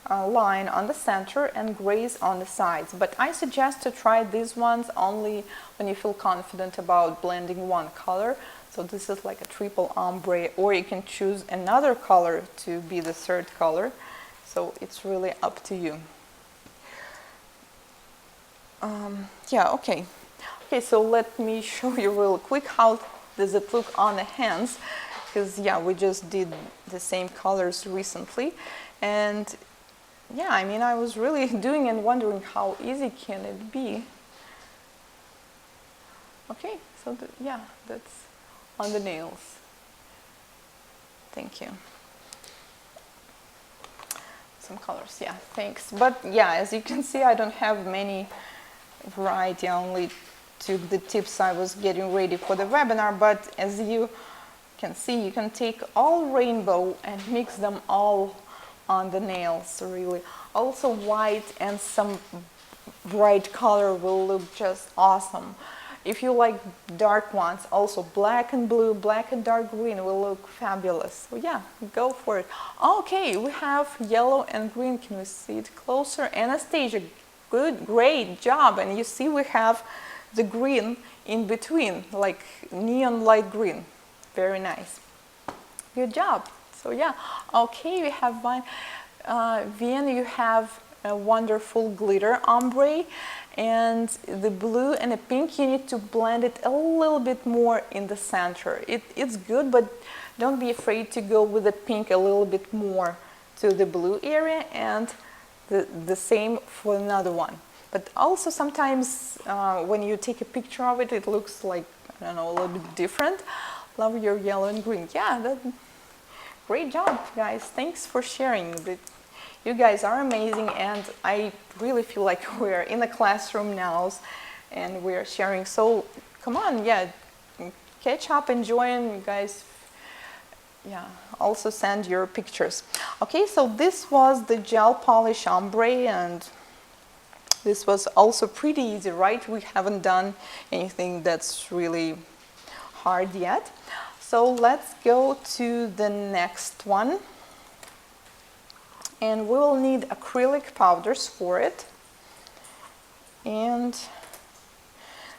line on the center and grays on the sides, but I suggest to try these ones only when you feel confident about blending one color. So this is like a triple ombre, or you can choose another color to be the third color. So it's really up to you. Yeah, okay, so let me show you real quick how does it look on the hands, because yeah, we just did the same colors recently. And yeah, I mean, I was really doing and wondering how easy can it be. Okay, so yeah, that's on the nails. Thank you. Some colors, yeah, thanks. But yeah, as you can see, I don't have many variety, only took the tips I was getting ready for the webinar, but as you can see, you can take all rainbow and mix them all on the nails, really. Also white and some bright color will look just awesome. If you like dark ones, also black and blue, black and dark green will look fabulous. So yeah, go for it. Okay, we have yellow and green. Can we see it closer? Anastasia, great job. And you see we have the green in between, like neon light green. Very nice. Good job. So yeah, okay, we have one. Vian, you have a wonderful glitter ombre, and the blue and the pink, you need to blend it a little bit more in the center. It's good, but don't be afraid to go with the pink a little bit more to the blue area, and the same for another one. But also sometimes when you take a picture of it, it looks like, I don't know, a little bit different. Love your yellow and green. Yeah, great job, guys. Thanks for sharing. You guys are amazing, and I really feel like we're in a classroom now and we're sharing. So come on, yeah, catch up and join, you guys. Yeah, also send your pictures. Okay, so this was the gel polish ombre, and this was also pretty easy, right? We haven't done anything that's really hard yet. So let's go to the next one. And we will need acrylic powders for it. And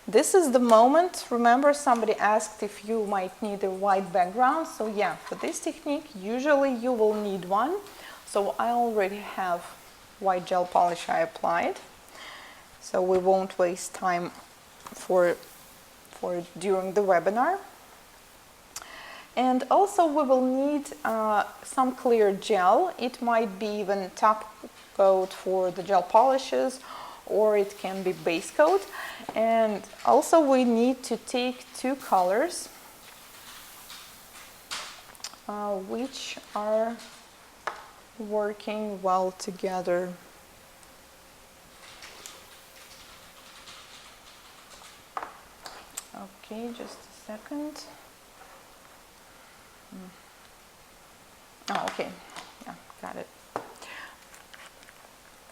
this is the moment. Remember, somebody asked if you might need a white background. So yeah, for this technique, usually you will need one. So I already have white gel polish I applied. So we won't waste time for it during the webinar. And also we will need some clear gel. It might be even top coat for the gel polishes, or it can be base coat. And also we need to take two colors which are working well together. Okay, just a second. Oh, okay, yeah, got it.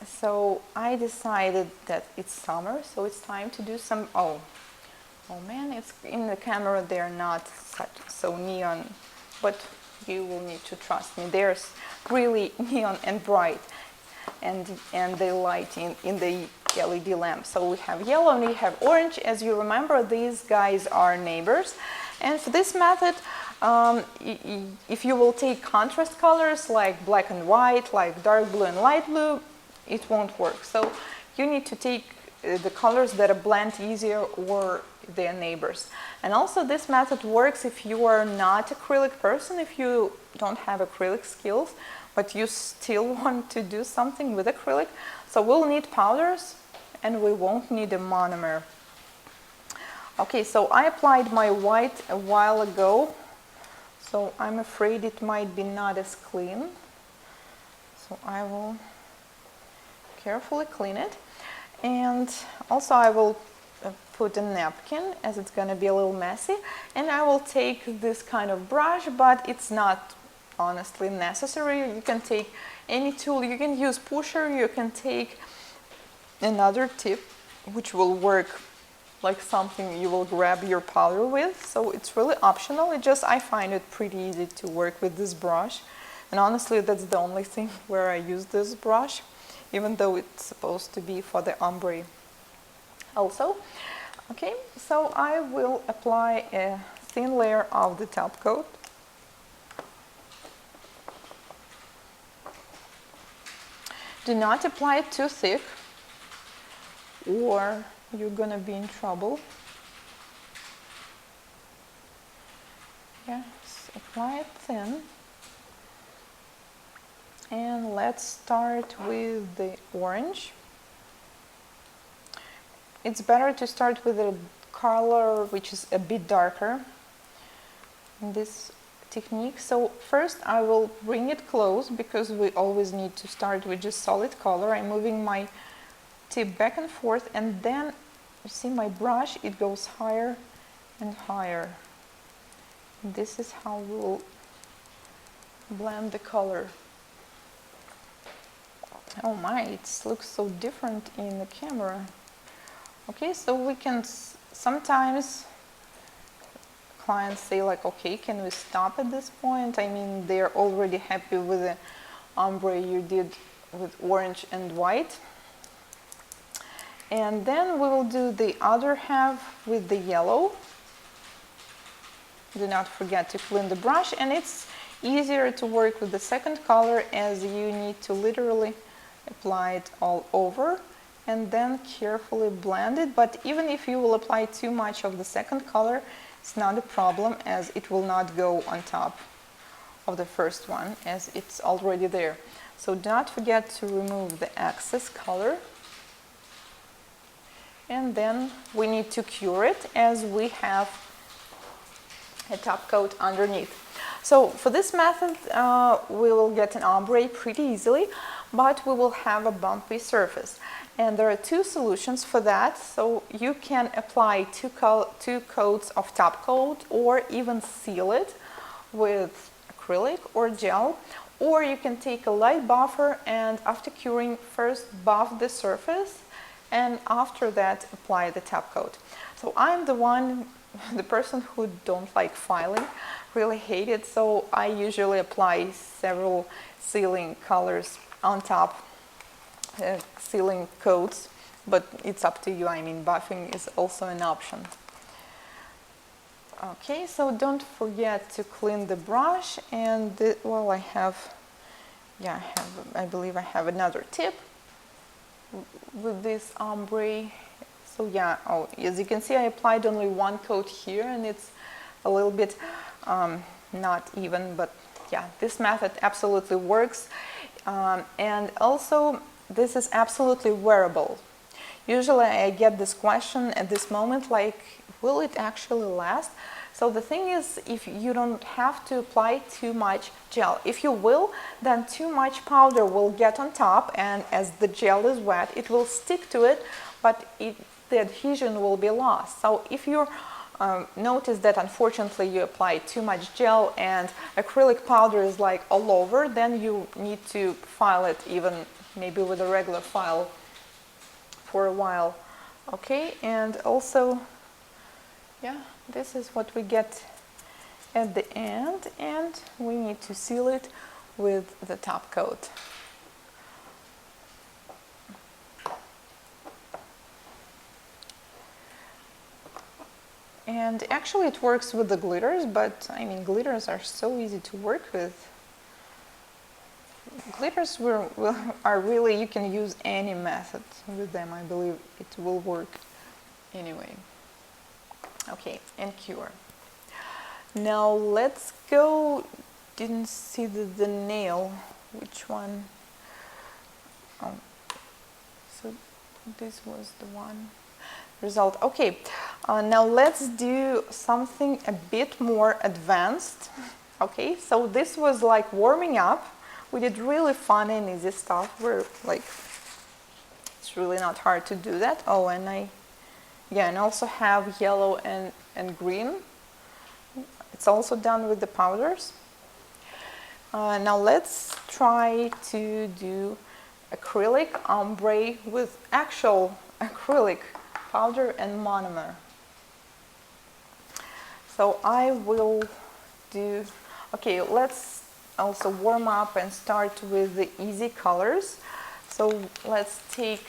So I decided that it's summer, so it's time to do some, oh man, it's in the camera, they're not so neon, but you will need to trust me. They're really neon and bright, and they light in the LED lamp. So we have yellow and we have orange. As you remember, these guys are neighbors. And for this method, if you will take contrast colors like black and white, like dark blue and light blue, it won't work. So you need to take the colors that are blend easier or their neighbors. And also this method works if you are not an acrylic person, if you don't have acrylic skills, but you still want to do something with acrylic. So we'll need powders and we won't need a monomer. Okay, so I applied my white a while ago, so I'm afraid it might be not as clean. So I will carefully clean it. And also I will put a napkin, as it's going to be a little messy. And I will take this kind of brush, but it's not honestly necessary. You can take any tool. You can use pusher, you can take another tip, which will work like something you will grab your powder with. So it's really optional. I find it pretty easy to work with this brush. And honestly, that's the only thing where I use this brush, even though it's supposed to be for the ombre also. Okay, so I will apply a thin layer of the top coat. Do not apply it too thick, or you're gonna be in trouble. Yes, apply it thin. And let's start with the orange. It's better to start with a color which is a bit darker in this technique. So first I will bring it close, because we always need to start with just solid color. I'm moving my tip back and forth, and then you see my brush, it goes higher and higher. This is how we'll blend the color. Oh my, it looks so different in the camera. Okay, so we can sometimes clients say like, okay, can we stop at this point? I mean, they're already happy with the ombre you did with orange and white. And then we will do the other half with the yellow. Do not forget to clean the brush, and it's easier to work with the second color as you need to literally apply it all over and then carefully blend it. But even if you will apply too much of the second color, it's not a problem, as it will not go on top of the first one as it's already there. So do not forget to remove the excess color. And then we need to cure it as we have a top coat underneath. So for this method, we will get an ombre pretty easily, but we will have a bumpy surface. And there are two solutions for that. So you can apply two coats of top coat, or even seal it with acrylic or gel, or you can take a light buffer and after curing first buff the surface and after that apply the top coat. So I'm the person who don't like filing, really hate it, so I usually apply several sealing colors on top, sealing coats, but it's up to you. I mean, buffing is also an option. Okay, so don't forget to clean the brush, and well, I believe I have another tip with this ombre. So yeah, as you can see, I applied only one coat here, and it's a little bit not even, but yeah, this method absolutely works. And also, this is absolutely wearable. Usually I get this question at this moment, like, will it actually last? So the thing is, if you don't have to apply too much gel. If you will, then too much powder will get on top, and as the gel is wet, it will stick to it, but the adhesion will be lost. So if you notice that unfortunately you apply too much gel and acrylic powder is like all over, then you need to file it even maybe with a regular file for a while. Okay, and also, yeah, this is what we get at the end, and we need to seal it with the top coat. And actually it works with the glitters, but I mean, glitters are so easy to work with. Glitters are really, you can use any method with them. I believe it will work anyway. Okay, and cure. Now let's go, didn't see the nail, which one? Oh, so this was the one. Result. Okay, now let's do something a bit more advanced. Okay, so this was like warming up. We did really fun and easy stuff. We're like, it's really not hard to do that. Oh, and and also have yellow and green. It's also done with the powders. Now let's try to do acrylic ombre with actual acrylic powder and monomer. So I will do, okay, let's also warm up and start with the easy colors. So let's take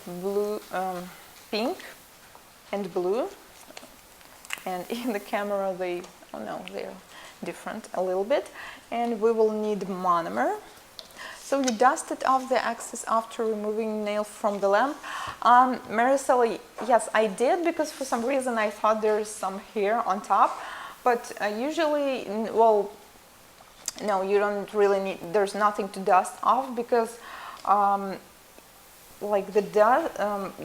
blue, pink and blue, and in the camera they're different a little bit, and we will need monomer. So you dusted off the excess after removing nail from the lamp. Maricela, yes, I did, because for some reason I thought there's some hair on top, but usually, well, no, you don't really need, there's nothing to dust off, because like the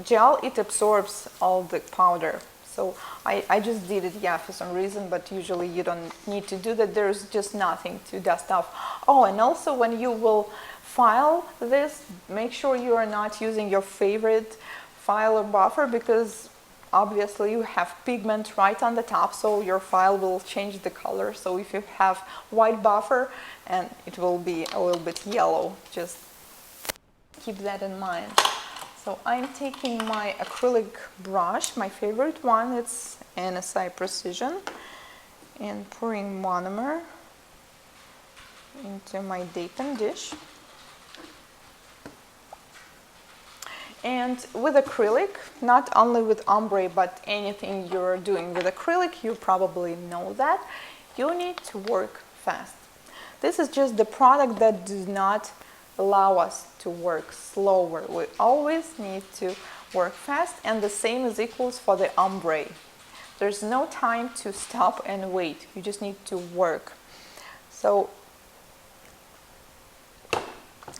gel, it absorbs all the powder. So I just did it, yeah, for some reason, but usually you don't need to do that. There's just nothing to dust off. Oh, and also when you will file this, make sure you are not using your favorite file or buffer, because obviously you have pigment right on the top, so your file will change the color. So if you have white buffer, and it will be a little bit yellow, just keep that in mind. So I'm taking my acrylic brush, my favorite one, it's NSI Precision, and pouring monomer into my Dayton dish. And with acrylic, not only with ombre, but anything you're doing with acrylic, you probably know that, you need to work fast. This is just the product that does not allow us to work slower. We always need to work fast, and the same is equals for the ombre. There's no time to stop and wait. You just need to work. So,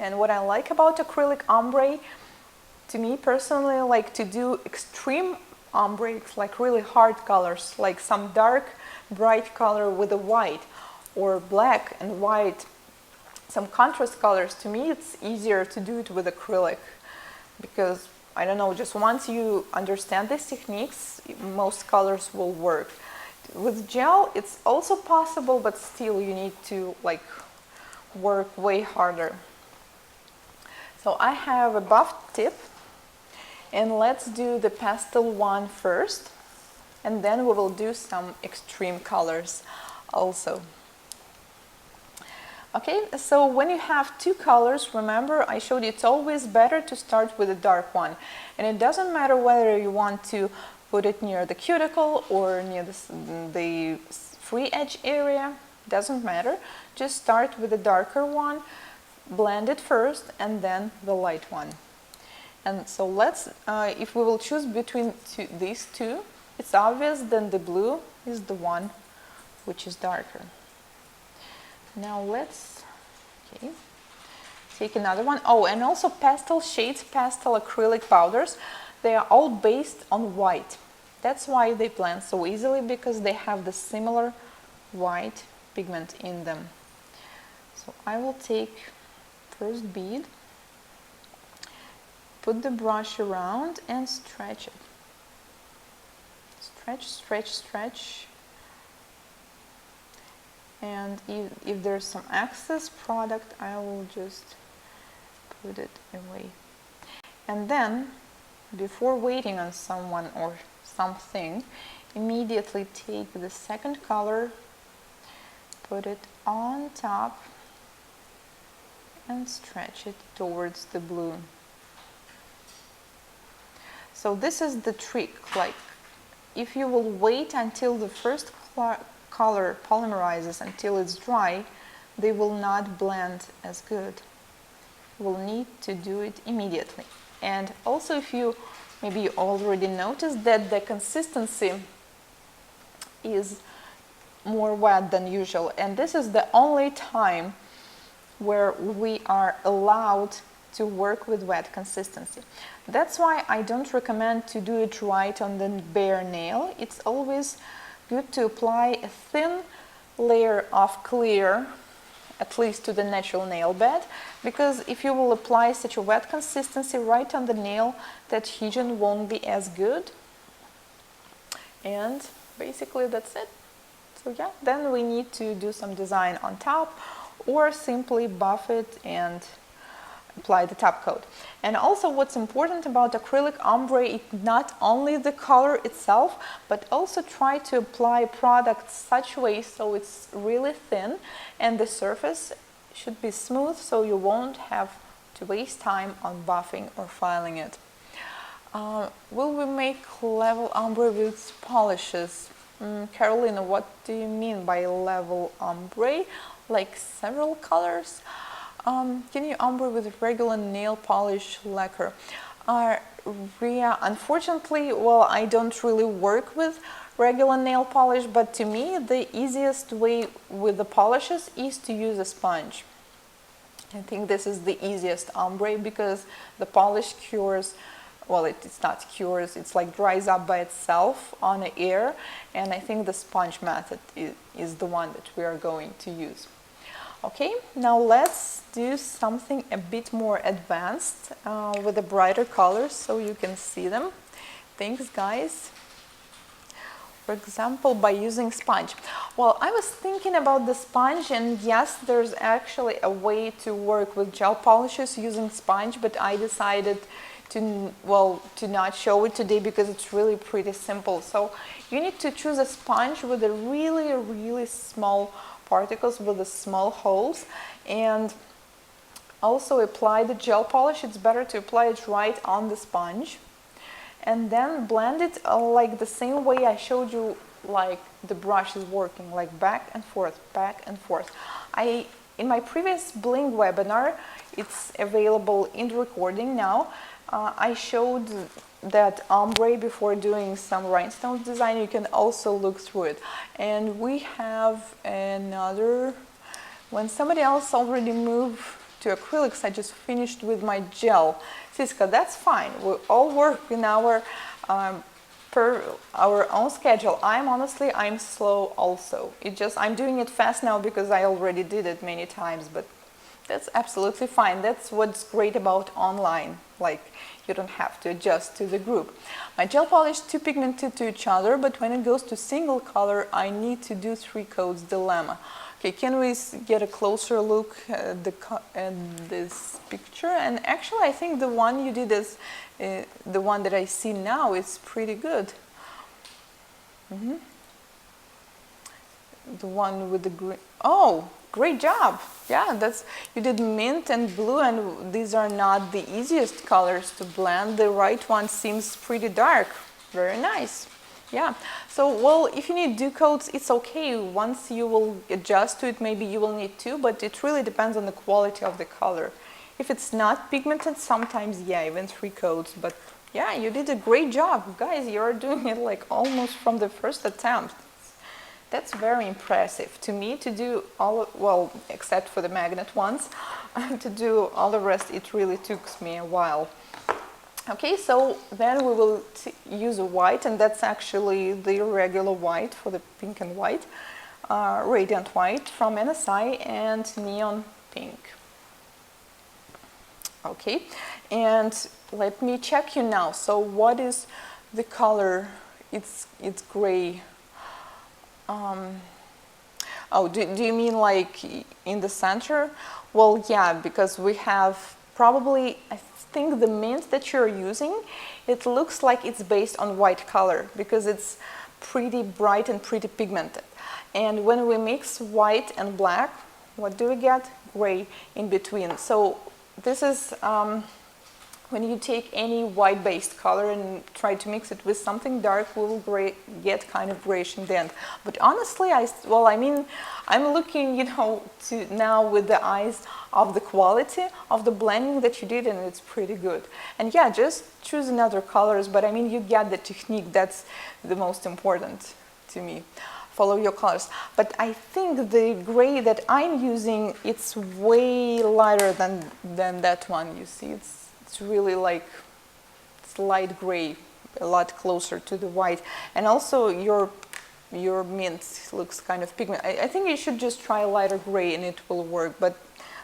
and what I like about acrylic ombre, to me personally, I like to do extreme ombre, like really hard colors, like some dark, bright color with a white, or black and white, some contrast colors. To me, it's easier to do it with acrylic, because, I don't know, just once you understand these techniques, most colors will work. With gel, it's also possible, but still you need to like work way harder. So I have a buff tip, and let's do the pastel one first, and then we will do some extreme colors also. Okay, so when you have two colors, remember I showed you it's always better to start with a dark one. And it doesn't matter whether you want to put it near the cuticle or near the free edge area, doesn't matter. Just start with the darker one, blend it first, and then the light one. And so let's, if we will choose between these two, it's obvious then the blue is the one which is darker. Now let's, okay, take another one. Oh, and also pastel shades, pastel acrylic powders, they are all based on white. That's why they blend so easily, because they have the similar white pigment in them. So I will take first bead, put the brush around and stretch it. Stretch, stretch, stretch. And if there's some excess product, I will just put it away. And then, before waiting on someone or something, immediately take the second color, put it on top, and stretch it towards the blue. So this is the trick, like if you will wait until the first color polymerizes until it's dry, they will not blend as good. You will need to do it immediately. And also, if you maybe you already noticed that the consistency is more wet than usual, and this is the only time where we are allowed to work with wet consistency. That's why I don't recommend to do it right on the bare nail. It's always good to apply a thin layer of clear, at least to the natural nail bed, because if you will apply such a wet consistency right on the nail, the adhesion won't be as good. And basically that's it. So yeah, then we need to do some design on top, or simply buff it and apply the top coat. And also what's important about acrylic ombre is not only the color itself, but also try to apply product such way so it's really thin and the surface should be smooth, so you won't have to waste time on buffing or filing it. Will we make level ombre with polishes? Carolina, what do you mean by level ombre? Like several colors? Can you ombre with regular nail polish lacquer? Ria, unfortunately, well, I don't really work with regular nail polish, but to me the easiest way with the polishes is to use a sponge. I think this is the easiest ombre because the polish cures, well, it's not cures, it's like dries up by itself on the air, and I think the sponge method is the one that we are going to use. Okay, now let's do something a bit more advanced with the brighter colors so you can see them. Thanks, guys. For example, by using sponge. Well, I was thinking about the sponge, and yes, there's actually a way to work with gel polishes using sponge, but I decided to not show it today because it's really pretty simple. So you need to choose a sponge with a really small particles with the small holes, and also apply the gel polish. It's better to apply it right on the sponge, and then blend it like the same way I showed you, like the brush is working, like back and forth, back and forth. In my previous bling webinar, it's available in the recording now, I showed that ombre before doing some rhinestones design. You can also look through it. And we have another, when somebody else already moved to acrylics, I just finished with my gel. Siska, that's fine. We all work in our per our own schedule. I'm slow also. I'm doing it fast now because I already did it many times, but that's absolutely fine. That's what's great about online. Like, you don't have to adjust to the group. My gel polish too pigmented to each other, but when it goes to single color, I need to do 3 coats dilemma. Okay, can we get a closer look at this picture? And actually, I think the one you did is the one that I see now is pretty good. The one with the green. Oh, great job. Yeah, you did mint and blue, and these are not the easiest colors to blend. The right one seems pretty dark. Very nice. Yeah, so well, if you need 2 coats, it's okay. Once you will adjust to it, maybe you will need 2, but it really depends on the quality of the color. If it's not pigmented, sometimes, yeah, even 3 coats. But yeah, you did a great job. Guys, you're doing it like almost from the first attempt. That's very impressive. To me, to do well, except for the magnet ones, to do all the rest, it really took me a while. Okay, so then we will use a white, and that's actually the regular white for the pink and white, radiant white from NSI, and neon pink. Okay, and let me check you now. So what is the color? It's gray. Oh, do you mean like in the center? Well, yeah, because we have probably, I think the mint that you're using, it looks like it's based on white color because it's pretty bright and pretty pigmented. And when we mix white and black, what do we get? Gray in between. So this is when you take any white-based color and try to mix it with something dark, we will get kind of grayish in the end. But honestly, I'm looking, to now with the eyes of the quality of the blending that you did, and it's pretty good. And yeah, just choose another colors, but you get the technique. That's the most important to me. Follow your colors. But I think the gray that I'm using, it's way lighter than that one. You see, it's really like it's light gray, a lot closer to the white. And also your mint looks kind of pigment. I think you should just try lighter gray and it will work, but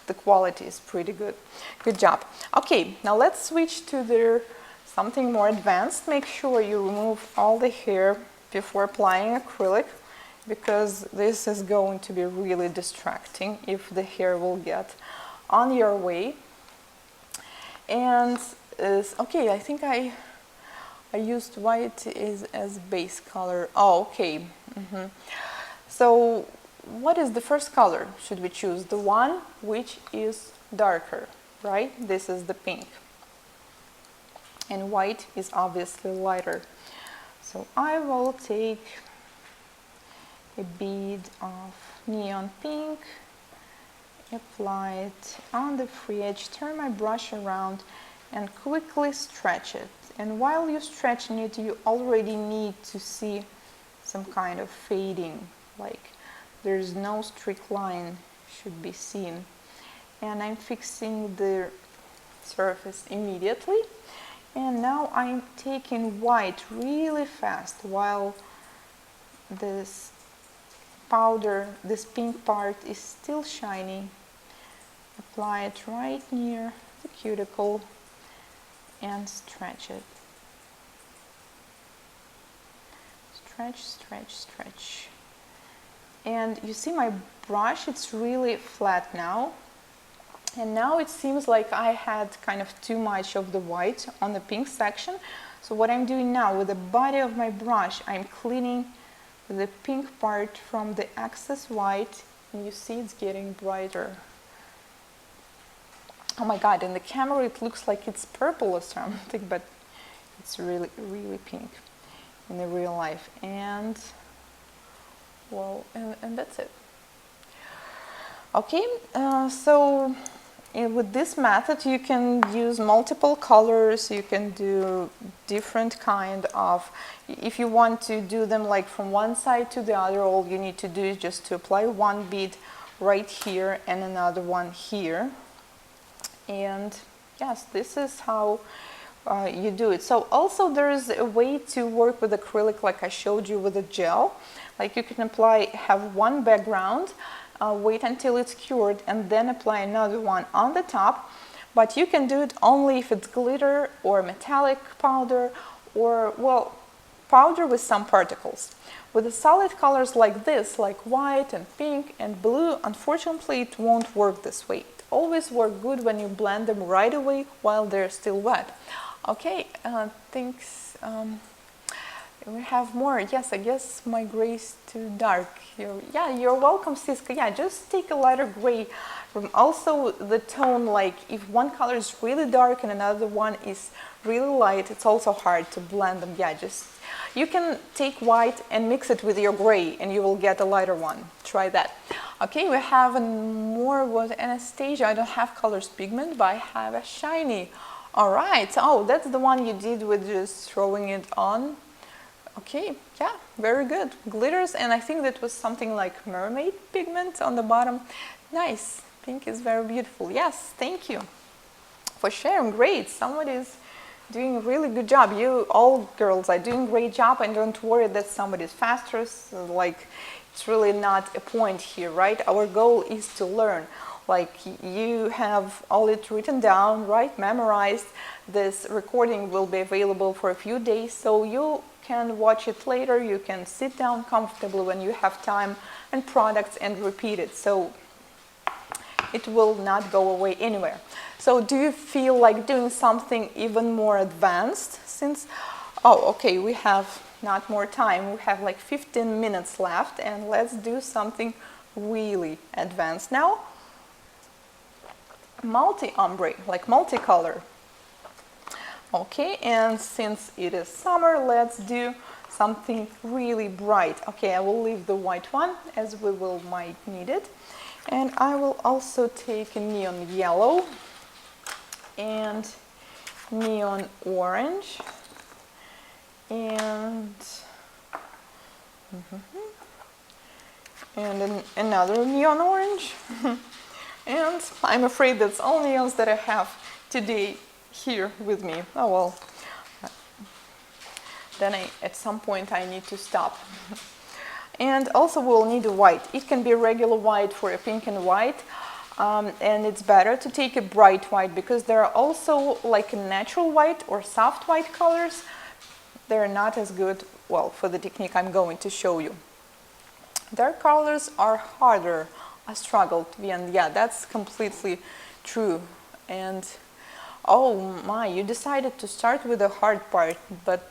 the quality is pretty good. Good job. Okay, now let's switch to something more advanced. Make sure you remove all the hair before applying acrylic, because this is going to be really distracting if the hair will get on your way. And okay, I think I used white as base color. Oh, okay. So what is the first color should we choose? The one which is darker, right? This is the pink. And white is obviously lighter. So I will take a bead of neon pink, apply it on the free edge, turn my brush around and quickly stretch it. And while you're stretching it, you already need to see some kind of fading, like there's no streak line should be seen. And I'm fixing the surface immediately. And now I'm taking white really fast while this powder, this pink part is still shiny. Apply it right near the cuticle and stretch it. Stretch, stretch, stretch. And you see my brush, it's really flat now. And now it seems like I had kind of too much of the white on the pink section. So what I'm doing now with the body of my brush, I'm cleaning the pink part from the excess white. And you see it's getting brighter. Oh my God, in the camera it looks like it's purple or something, but it's really, really pink in the real life. And well, and that's it. Okay, so with this method you can use multiple colors, you can do different kind of, if you want to do them like from one side to the other, all you need to do is just to apply one bead right here and another one here. And yes, this is how you do it. So also there's a way to work with acrylic like I showed you with a gel. Like you can apply, have one background, wait until it's cured and then apply another one on the top. But you can do it only if it's glitter or metallic powder or, well, powder with some particles. With the solid colors like this, like white and pink and blue, unfortunately it won't work this way. It always works good when you blend them right away while they're still wet. Okay, thanks. We have more. Yes, I guess my gray is too dark. You're welcome, Siska. Yeah, just take a lighter gray. Also, the tone, like if one color is really dark and another one is really light, it's also hard to blend them. Yeah, just you can take white and mix it with your gray, and you will get a lighter one. Try that. Okay, we have more with Anastasia. I don't have colors pigment, but I have a shiny. All right. Oh, that's the one you did with just throwing it on. Okay, yeah, very good. Glitters, and I think that was something like mermaid pigment on the bottom. Nice. Pink is very beautiful. Yes, thank you for sharing. Great. Somebody's doing a really good job. You all girls are doing a great job, and don't worry that somebody's faster. So, like, it's really not a point here, right? Our goal is to learn. Like, you have all it written down, right? Memorized. This recording will be available for a few days, so you can watch it later. You can sit down comfortably when you have time and products and repeat it. So it will not go away anywhere. So do you feel like doing something even more advanced since, oh, okay, we have not more time. We have like 15 minutes left, and let's do something really advanced now. Multi-ombre, like multicolor. Okay, and since it is summer, let's do something really bright. Okay, I will leave the white one as we might need it. And I will also take a neon yellow and neon orange and another neon orange. And I'm afraid that's all neons that I have today here with me. Oh well, then at some point I need to stop. And also we'll need a white. It can be a regular white for a pink and white, and it's better to take a bright white because there are also like a natural white or soft white colors. They're not as good, well, for the technique I'm going to show you. Their colors are harder. I struggled, and yeah, that's completely true. And oh my, you decided to start with the hard part, but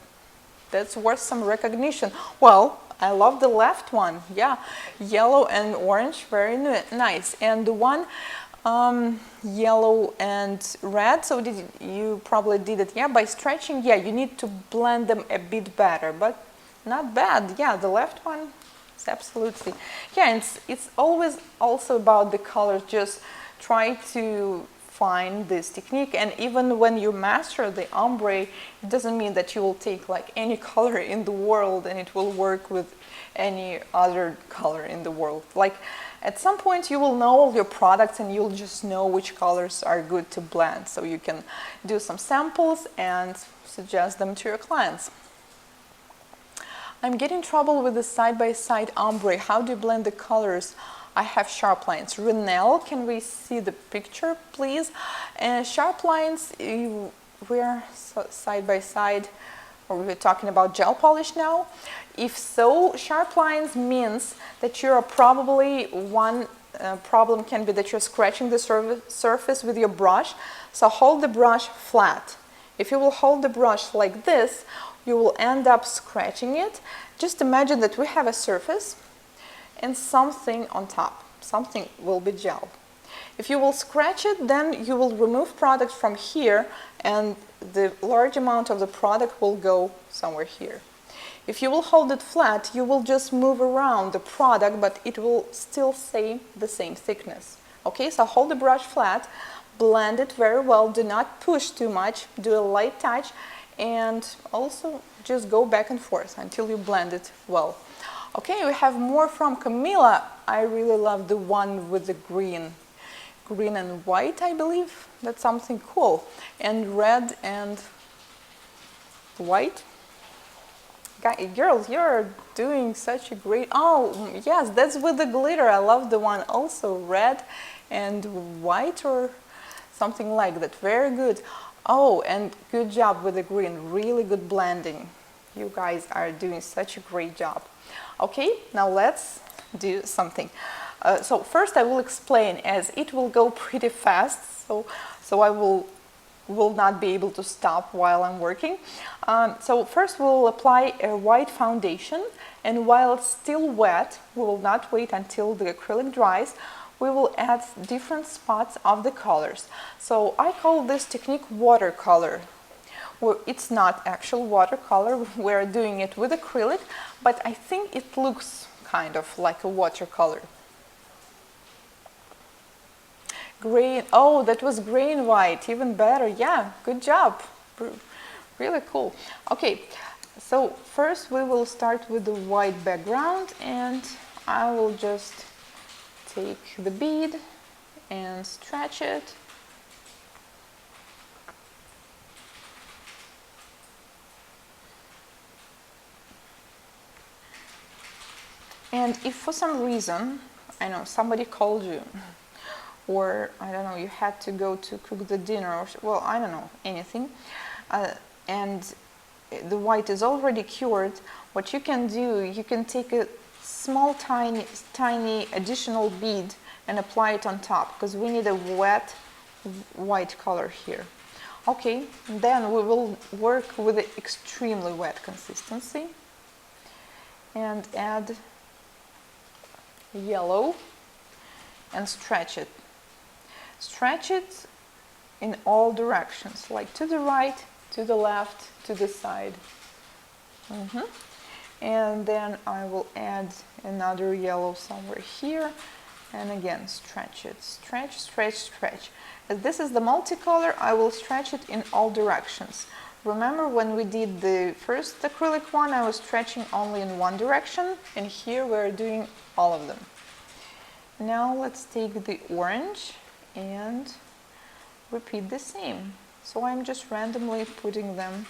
that's worth some recognition. Well, I love the left one. Yeah, yellow and orange, very nice. And the one yellow and red, so you probably did it, yeah, by stretching. Yeah, you need to blend them a bit better, but not bad. Yeah, the left one, it's absolutely. Yeah, and it's always also about the colors. Just try to find this technique, and even when you master the ombre, it doesn't mean that you will take like any color in the world and it will work with any other color in the world. Like at some point you will know all your products and you'll just know which colors are good to blend, so you can do some samples and suggest them to your clients. I'm getting trouble with the side-by-side ombre. How do you blend the colors? I have sharp lines. Renelle, can we see the picture, please? Sharp lines, we're side by side, or we're talking about gel polish now. If so, sharp lines means that you're probably one problem can be that you're scratching the surface with your brush. So hold the brush flat. If you will hold the brush like this, you will end up scratching it. Just imagine that we have a surface and something on top. Something will be gel. If you will scratch it, then you will remove product from here and the large amount of the product will go somewhere here. If you will hold it flat, you will just move around the product, but it will still stay the same thickness. Okay, so hold the brush flat, blend it very well, do not push too much, do a light touch, and also just go back and forth until you blend it well. Okay, we have more from Camila. I really love the one with the green and white, I believe. That's something cool. And red and white. Girls, you're doing such a great... Oh, yes, that's with the glitter. I love the one also red and white or something like that. Very good. Oh, and good job with the green. Really good blending. You guys are doing such a great job. Okay, now let's do something. So first I will explain, as it will go pretty fast, so I will not be able to stop while I'm working. So first we'll apply a white foundation, and while it's still wet, we will not wait until the acrylic dries. We will add different spots of the colors. So I call this technique watercolor. Well, it's not actual watercolor, we're doing it with acrylic, but I think it looks kind of like a watercolor. Gray, oh, that was gray and white, even better. Yeah, good job. Really cool. Okay, so first we will start with the white background, and I will just take the bead and stretch it. And if for some reason, I know, somebody called you, or I don't know, you had to go to cook the dinner, or, well, I don't know, anything, and the white is already cured, what you can do, you can take a small, tiny additional bead and apply it on top, because we need a wet white color here. Okay, then we will work with the extremely wet consistency and add yellow and stretch it. Stretch it in all directions, like to the right, to the left, to the side. And then I will add another yellow somewhere here, and again stretch it. Stretch, stretch, stretch. As this is the multicolor, I will stretch it in all directions. Remember when we did the first acrylic one, I was stretching only in one direction, and here we're doing all of them. Now let's take the orange and repeat the same. So I'm just randomly putting them.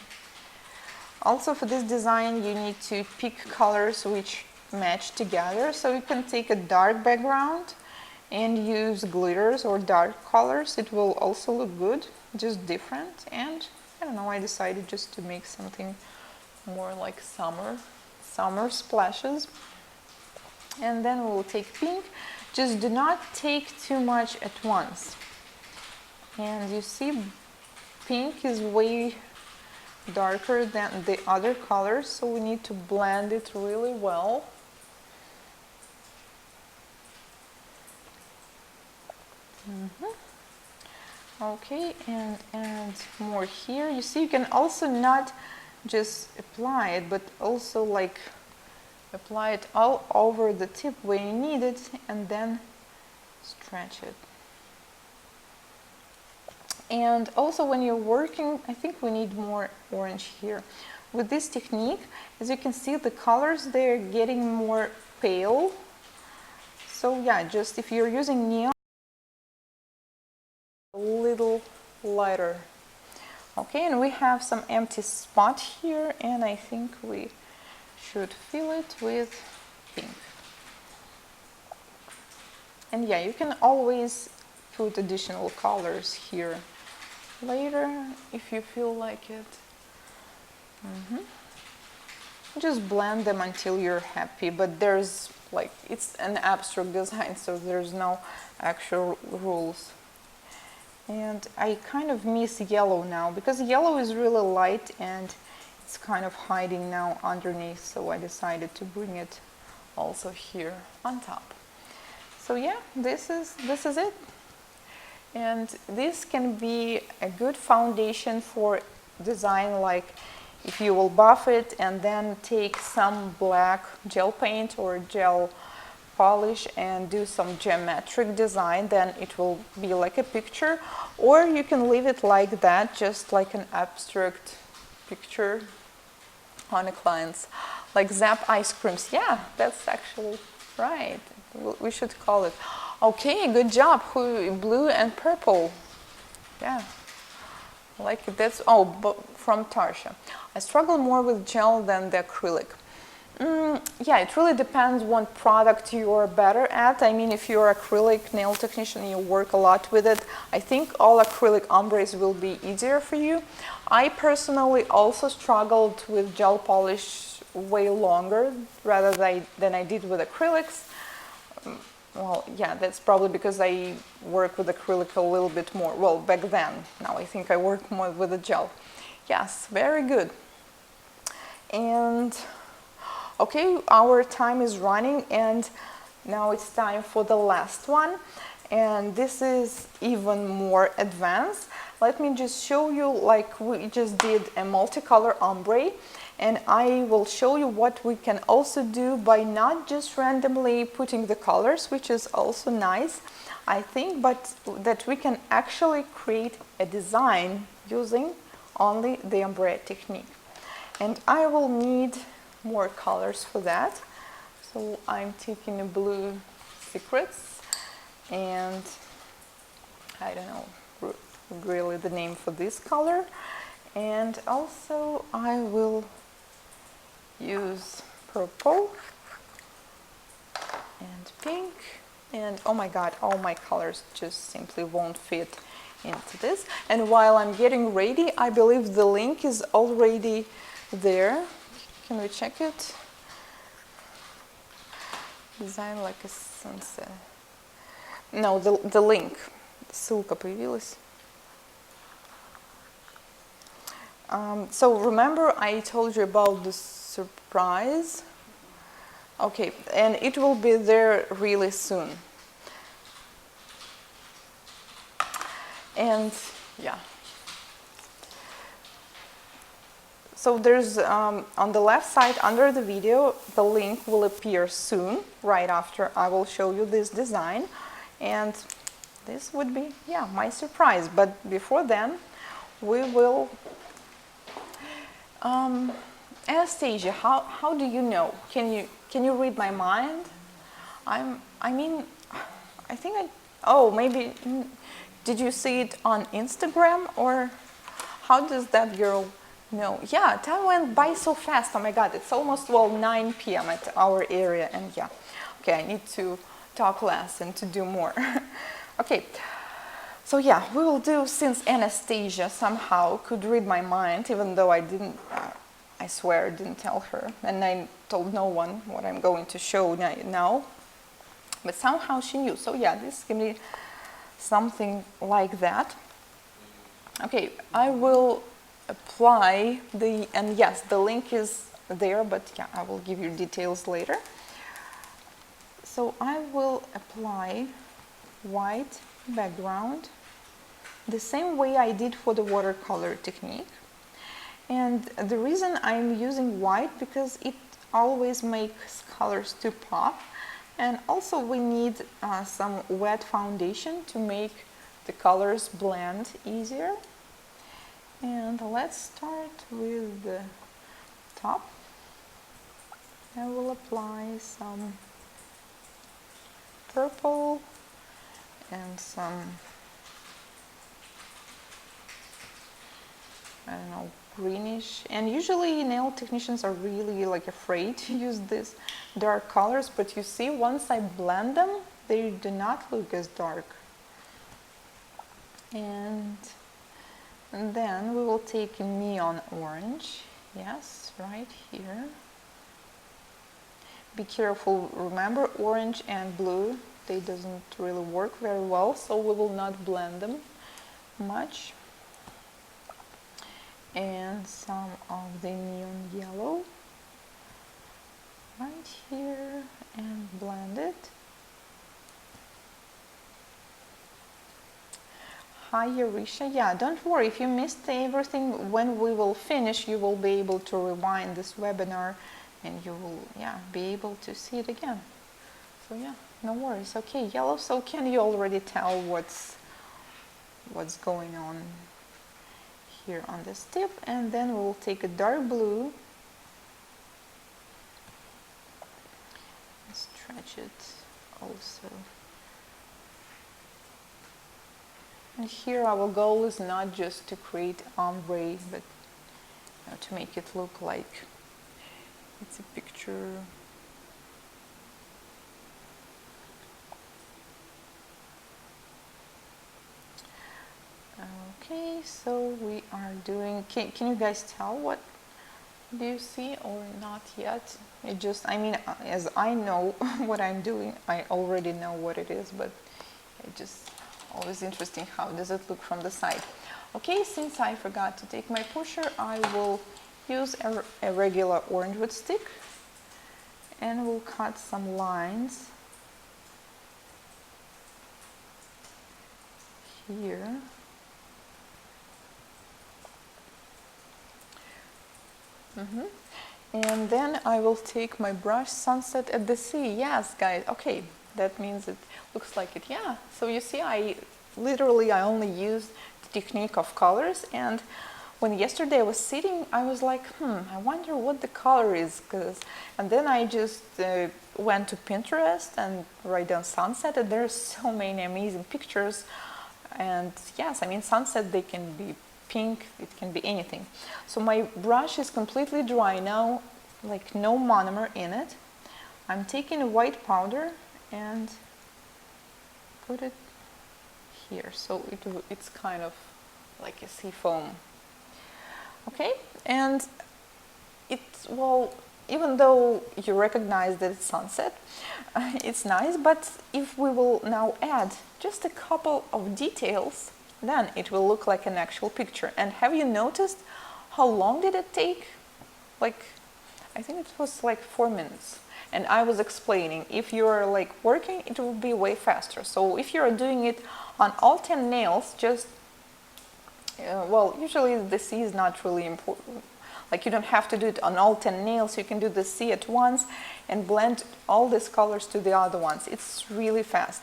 Also for this design you need to pick colors which match together, so you can take a dark background and use glitters or dark colors. It will also look good, just different. And I don't know, I decided just to make something more like summer splashes. And then we'll take pink. Just do not take too much at once. And you see, pink is way darker than the other colors, so we need to blend it really well. Okay, and add more here. You see, you can also not just apply it, but also like apply it all over the tip where you need it, and then stretch it. And also when you're working, I think we need more orange here. With this technique, as you can see, the colors, they're getting more pale. So yeah, just if you're using neon, a little lighter. Okay, and we have some empty spot here, and I think we should fill it with pink. And yeah, you can always put additional colors here later if you feel like it. Just blend them until you're happy, but there's like, it's an abstract design, so there's no actual rules. And I kind of miss yellow now, because yellow is really light and it's kind of hiding now underneath, so I decided to bring it also here on top. So yeah, this is it. And this can be a good foundation for design, like if you will buff it and then take some black gel paint or gel polish and do some geometric design, then it will be like a picture. Or you can leave it like that, just like an abstract picture on a client's, like Zap ice creams. Yeah, that's actually right. We should call it. Okay, good job. Blue and purple. Yeah, like it. That's, oh, but from Tarsha. I struggle more with gel than the acrylic. Yeah, it really depends what product you're better at. I mean, if you're acrylic nail technician, you work a lot with it, I think all acrylic ombres will be easier for you. I personally also struggled with gel polish way longer rather than I did with acrylics. Well, yeah, that's probably because I work with acrylic a little bit more. Well, back then. Now I think I work more with the gel. Yes, very good. And okay, our time is running, and now it's time for the last one. And this is even more advanced. Let me just show you, like we just did a multicolor ombre. And I will show you what we can also do by not just randomly putting the colors, which is also nice, I think, but that we can actually create a design using only the ombre technique. And I will need more colors for that. So I'm taking a blue secrets, and I don't know really the name for this color. And also I will use purple and pink, and oh my god, all my colors just simply won't fit into this. And while I'm getting ready, I believe the link is already there. Can we check it? Design like a sunset. No, the link. Ссылка появилась. So remember I told you about the surprise? Okay, and it will be there really soon. And yeah. So there's, on the left side under the video, the link will appear soon, right after I will show you this design. And this would be, yeah, my surprise. But before then, we will... Anastasia, how do you know? Can you read my mind? I mean, I think oh, maybe, did you see it on Instagram, or how does that girl know? Yeah, time went by so fast. Oh my god, it's almost, well, 9 p.m. at our area, and yeah. Okay, I need to talk less and to do more. Okay. So yeah, we will do, since Anastasia somehow could read my mind, even though I didn't, I swear I didn't tell her, and I told no one what I'm going to show now, but somehow she knew. So yeah, this can be something like that. Okay, I will apply the, and yes, the link is there, but yeah, I will give you details later. So I will apply white background the same way I did for the watercolor technique. And the reason I'm using white, because it always makes colors to pop, and also we need some wet foundation to make the colors blend easier. And let's start with the top. I will apply some purple and some, I don't know, greenish, and usually nail technicians are really like afraid to use these dark colors, but you see, once I blend them, they do not look as dark. And then we will take a neon orange, yes, right here. Be careful, remember, orange and blue, they doesn't really work very well, so we will not blend them much. And some of the neon yellow right here, and blend it. Hi Yarisha, yeah, don't worry, if you missed everything, when we will finish you will be able to rewind this webinar and you will, yeah, be able to see it again. So yeah, no worries. Okay, yellow, so can you already tell what's going on here on this tip? And then we'll take a dark blue, stretch it also. And here our goal is not just to create ombre, but to make it look like it's a picture. Okay, so we are doing, can you guys tell what do you see or not yet? It just, I mean, as I know what I'm doing, I already know what it is, but it just always interesting how does it look from the side. Okay, since I forgot to take my pusher, I will use a regular orange wood stick and we'll cut some lines here. And then I will take my brush, Sunset at the Sea. Yes, guys, okay, that means it looks like it, yeah. So you see, I only used the technique of colors, and when yesterday I was sitting, I was like, I wonder what the color is, and then I just went to Pinterest and write down sunset, and there's so many amazing pictures. And yes, I mean, sunset, they can be pink, it can be anything. So my brush is completely dry now, like no monomer in it. I'm taking a white powder and put it here, so it's kind of like a sea foam. Okay, and it's, well, even though you recognize that it's sunset, it's nice, but if we will now add just a couple of details, then it will look like an actual picture. And have you noticed how long did it take? Like, I think it was like 4 minutes. And I was explaining, if you're like working, it will be way faster. So if you're doing it on all 10 nails, just, well, usually the C is not really important. Like, you don't have to do it on all 10 nails. You can do the C at once and blend all these colors to the other ones. It's really fast,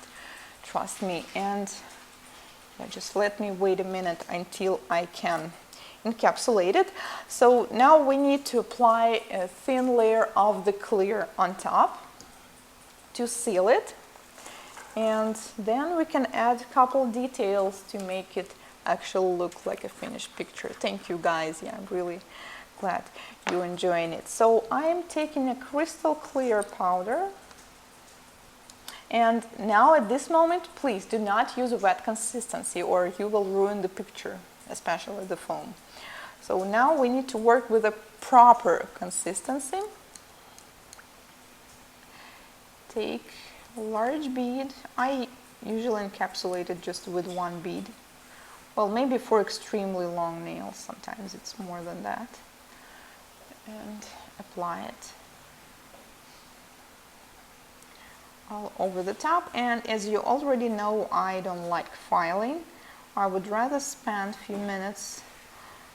trust me. And just let me wait a minute until I can encapsulate it. So now we need to apply a thin layer of the clear on top to seal it. And then we can add a couple details to make it actually look like a finished picture. Thank you guys, yeah, I'm really glad you're enjoying it. So I'm taking a crystal clear powder. And now at this moment, please do not use a wet consistency or you will ruin the picture, especially the foam. So now we need to work with a proper consistency. Take a large bead. I usually encapsulate it just with one bead. Well, maybe for extremely long nails, sometimes it's more than that. And apply it all over the top. And as you already know, I don't like filing. I would rather spend a few minutes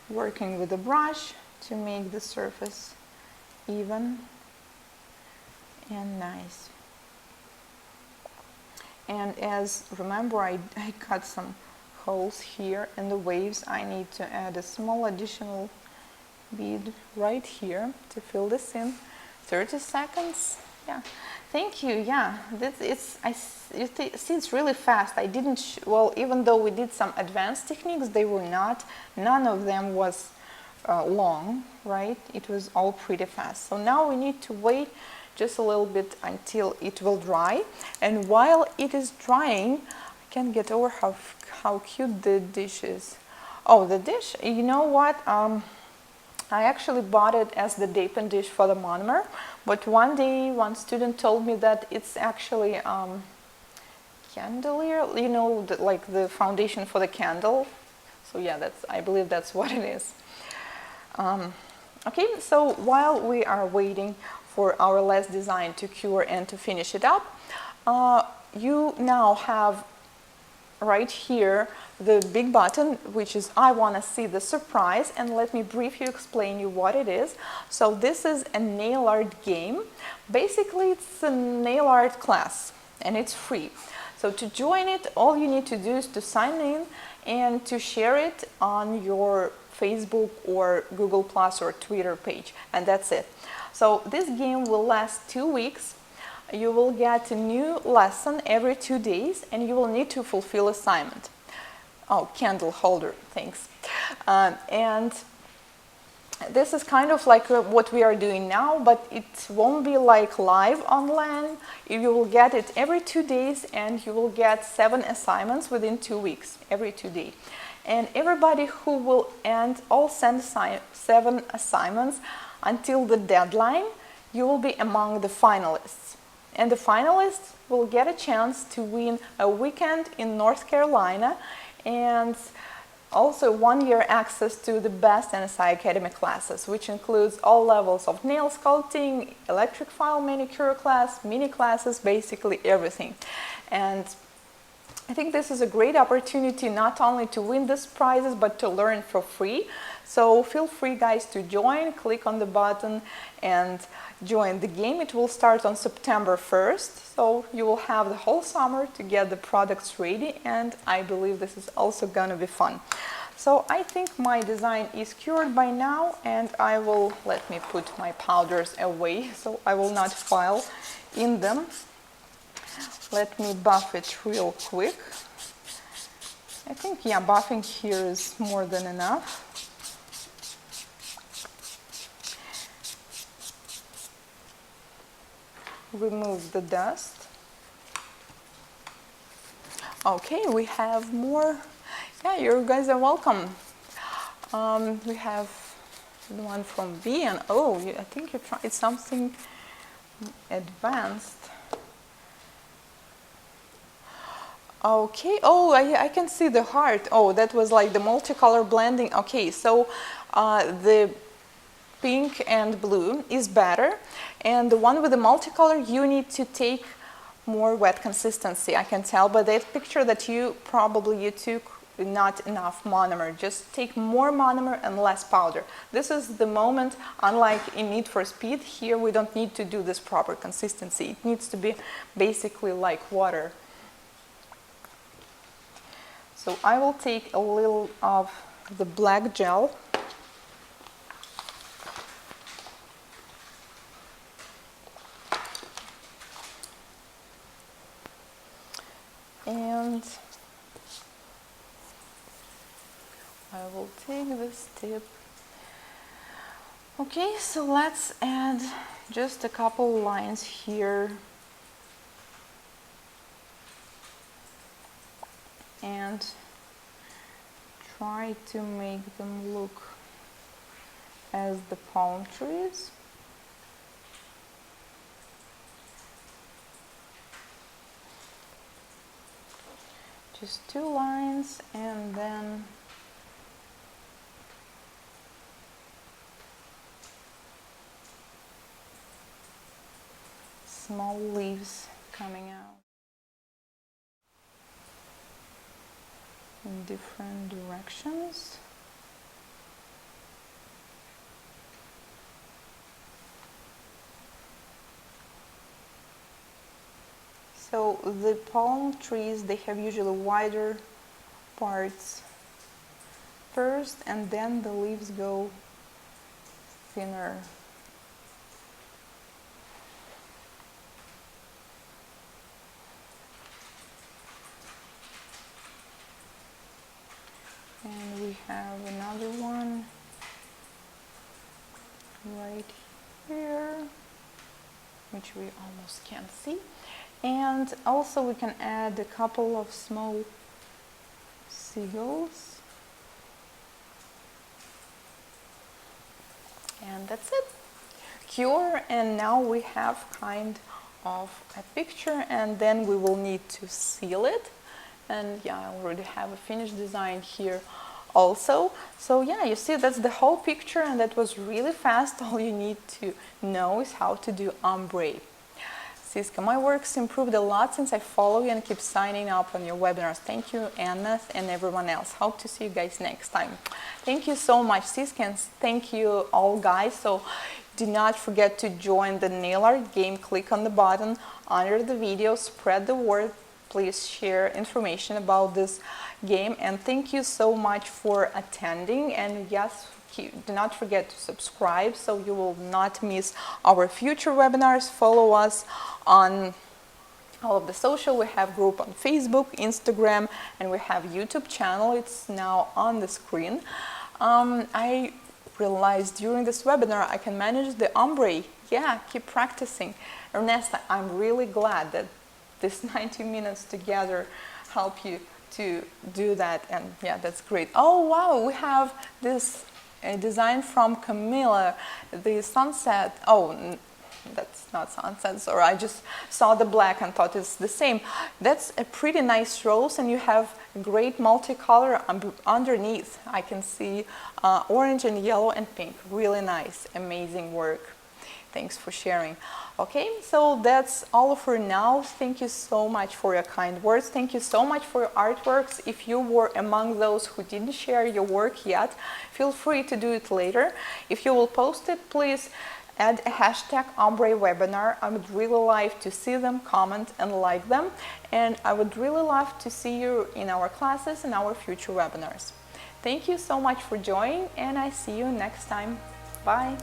working with the brush to make the surface even and nice. And as remember, I cut some holes here in the waves. I need to add a small additional bead right here to fill this in. 30 seconds. Yeah, thank you. Yeah, you see, it's really fast. I didn't well, even though we did some advanced techniques, they were not, none of them was long, right? It was all pretty fast. So now we need to wait just a little bit until it will dry. And while it is drying, I can't get over how cute the dish is. Oh, the dish, you know what? I actually bought it as the Dapen dish for the monomer, but one day one student told me that it's actually candelier, you know, like the foundation for the candle. So yeah, I believe that's what it is. Okay, so while we are waiting for our last design to cure and to finish it up, you now have right here the big button, which is I want to see the surprise, and let me briefly explain you what it is. So this is a nail art game. Basically it's a nail art class and it's free. So to join it, all you need to do is to sign in and to share it on your Facebook or Google Plus or Twitter page, and that's it. So this game will last 2 weeks. You will get a new lesson every 2 days, and you will need to fulfill assignment. Oh, candle holder, thanks. And this is kind of like what we are doing now, but it won't be like live online. You will get it every 2 days, and you will get 7 assignments within 2 weeks, every 2 days. And everybody who will end all 7 assignments until the deadline, you will be among the finalists. And the finalists will get a chance to win a weekend in North Carolina and also 1 year access to the best NSI Academy classes, which includes all levels of nail sculpting, electric file manicure class, mini classes, basically everything. And I think this is a great opportunity not only to win these prizes, but to learn for free. So feel free, guys, to join. Click on the button and join the game. It will start on September 1st, so you will have the whole summer to get the products ready, and I believe this is also going to be fun. So I think my design is cured by now, and let me put my powders away so I will not file in them. Let me buff it real quick. I think, yeah, buffing here is more than enough. Remove the dust. Okay, we have more. Yeah, you guys are welcome. We have the one from B, and oh, I think you tried something advanced. Okay, oh, I can see the heart. Oh, that was like the multicolor blending. Okay, so the pink and blue is better, and the one with the multicolor, you need to take more wet consistency. I can tell by that picture that you took not enough monomer. Just take more monomer and less powder. This is the moment, unlike in Need for Speed, here we don't need to do this proper consistency. It needs to be basically like water. So I will take a little of the black gel. And I will take this tip. Okay, so let's add just a couple lines here. And try to make them look as the palm trees. Just 2 lines, and then small leaves coming out in different directions. So the palm trees, they have usually wider parts first, and then the leaves go thinner. And we have another one. right here, which we almost can't see. And also we can add a couple of small seagulls. And that's it. Cure, and now we have kind of a picture, and then we will need to seal it. And yeah, I already have a finished design here also. So yeah, you see, that's the whole picture, and that was really fast. All you need to know is how to do ombre. Siska, my work's improved a lot since I follow you and keep signing up on your webinars. Thank you, Anna, and everyone else. Hope to see you guys next time. Thank you so much, Siska, and thank you all, guys. So do not forget to join the nail art game. Click on the button under the video, spread the word. Please share information about this game, and thank you so much for attending. And yes, do not forget to subscribe so you will not miss our future webinars. Follow us on all of the social. We have group on Facebook, Instagram, and we have YouTube channel. It's now on the screen. I realized during this webinar I can manage the ombre. Yeah, keep practicing. Ernesta, I'm really glad that this 90 minutes together help you to do that, and yeah, that's great. Oh wow, we have this design from Camilla, the sunset. Oh, that's not sunset, sorry, I just saw the black and thought it's the same. That's a pretty nice rose, and you have great multicolor underneath. I can see orange and yellow and pink. Really nice, amazing work. Thanks for sharing. Okay, so that's all for now. Thank you so much for your kind words. Thank you so much for your artworks. If you were among those who didn't share your work yet, feel free to do it later. If you will post it, please add a hashtag Ombre webinar. I would really like to see them, comment and like them. And I would really love to see you in our classes and our future webinars. Thank you so much for joining, and I see you next time. Bye.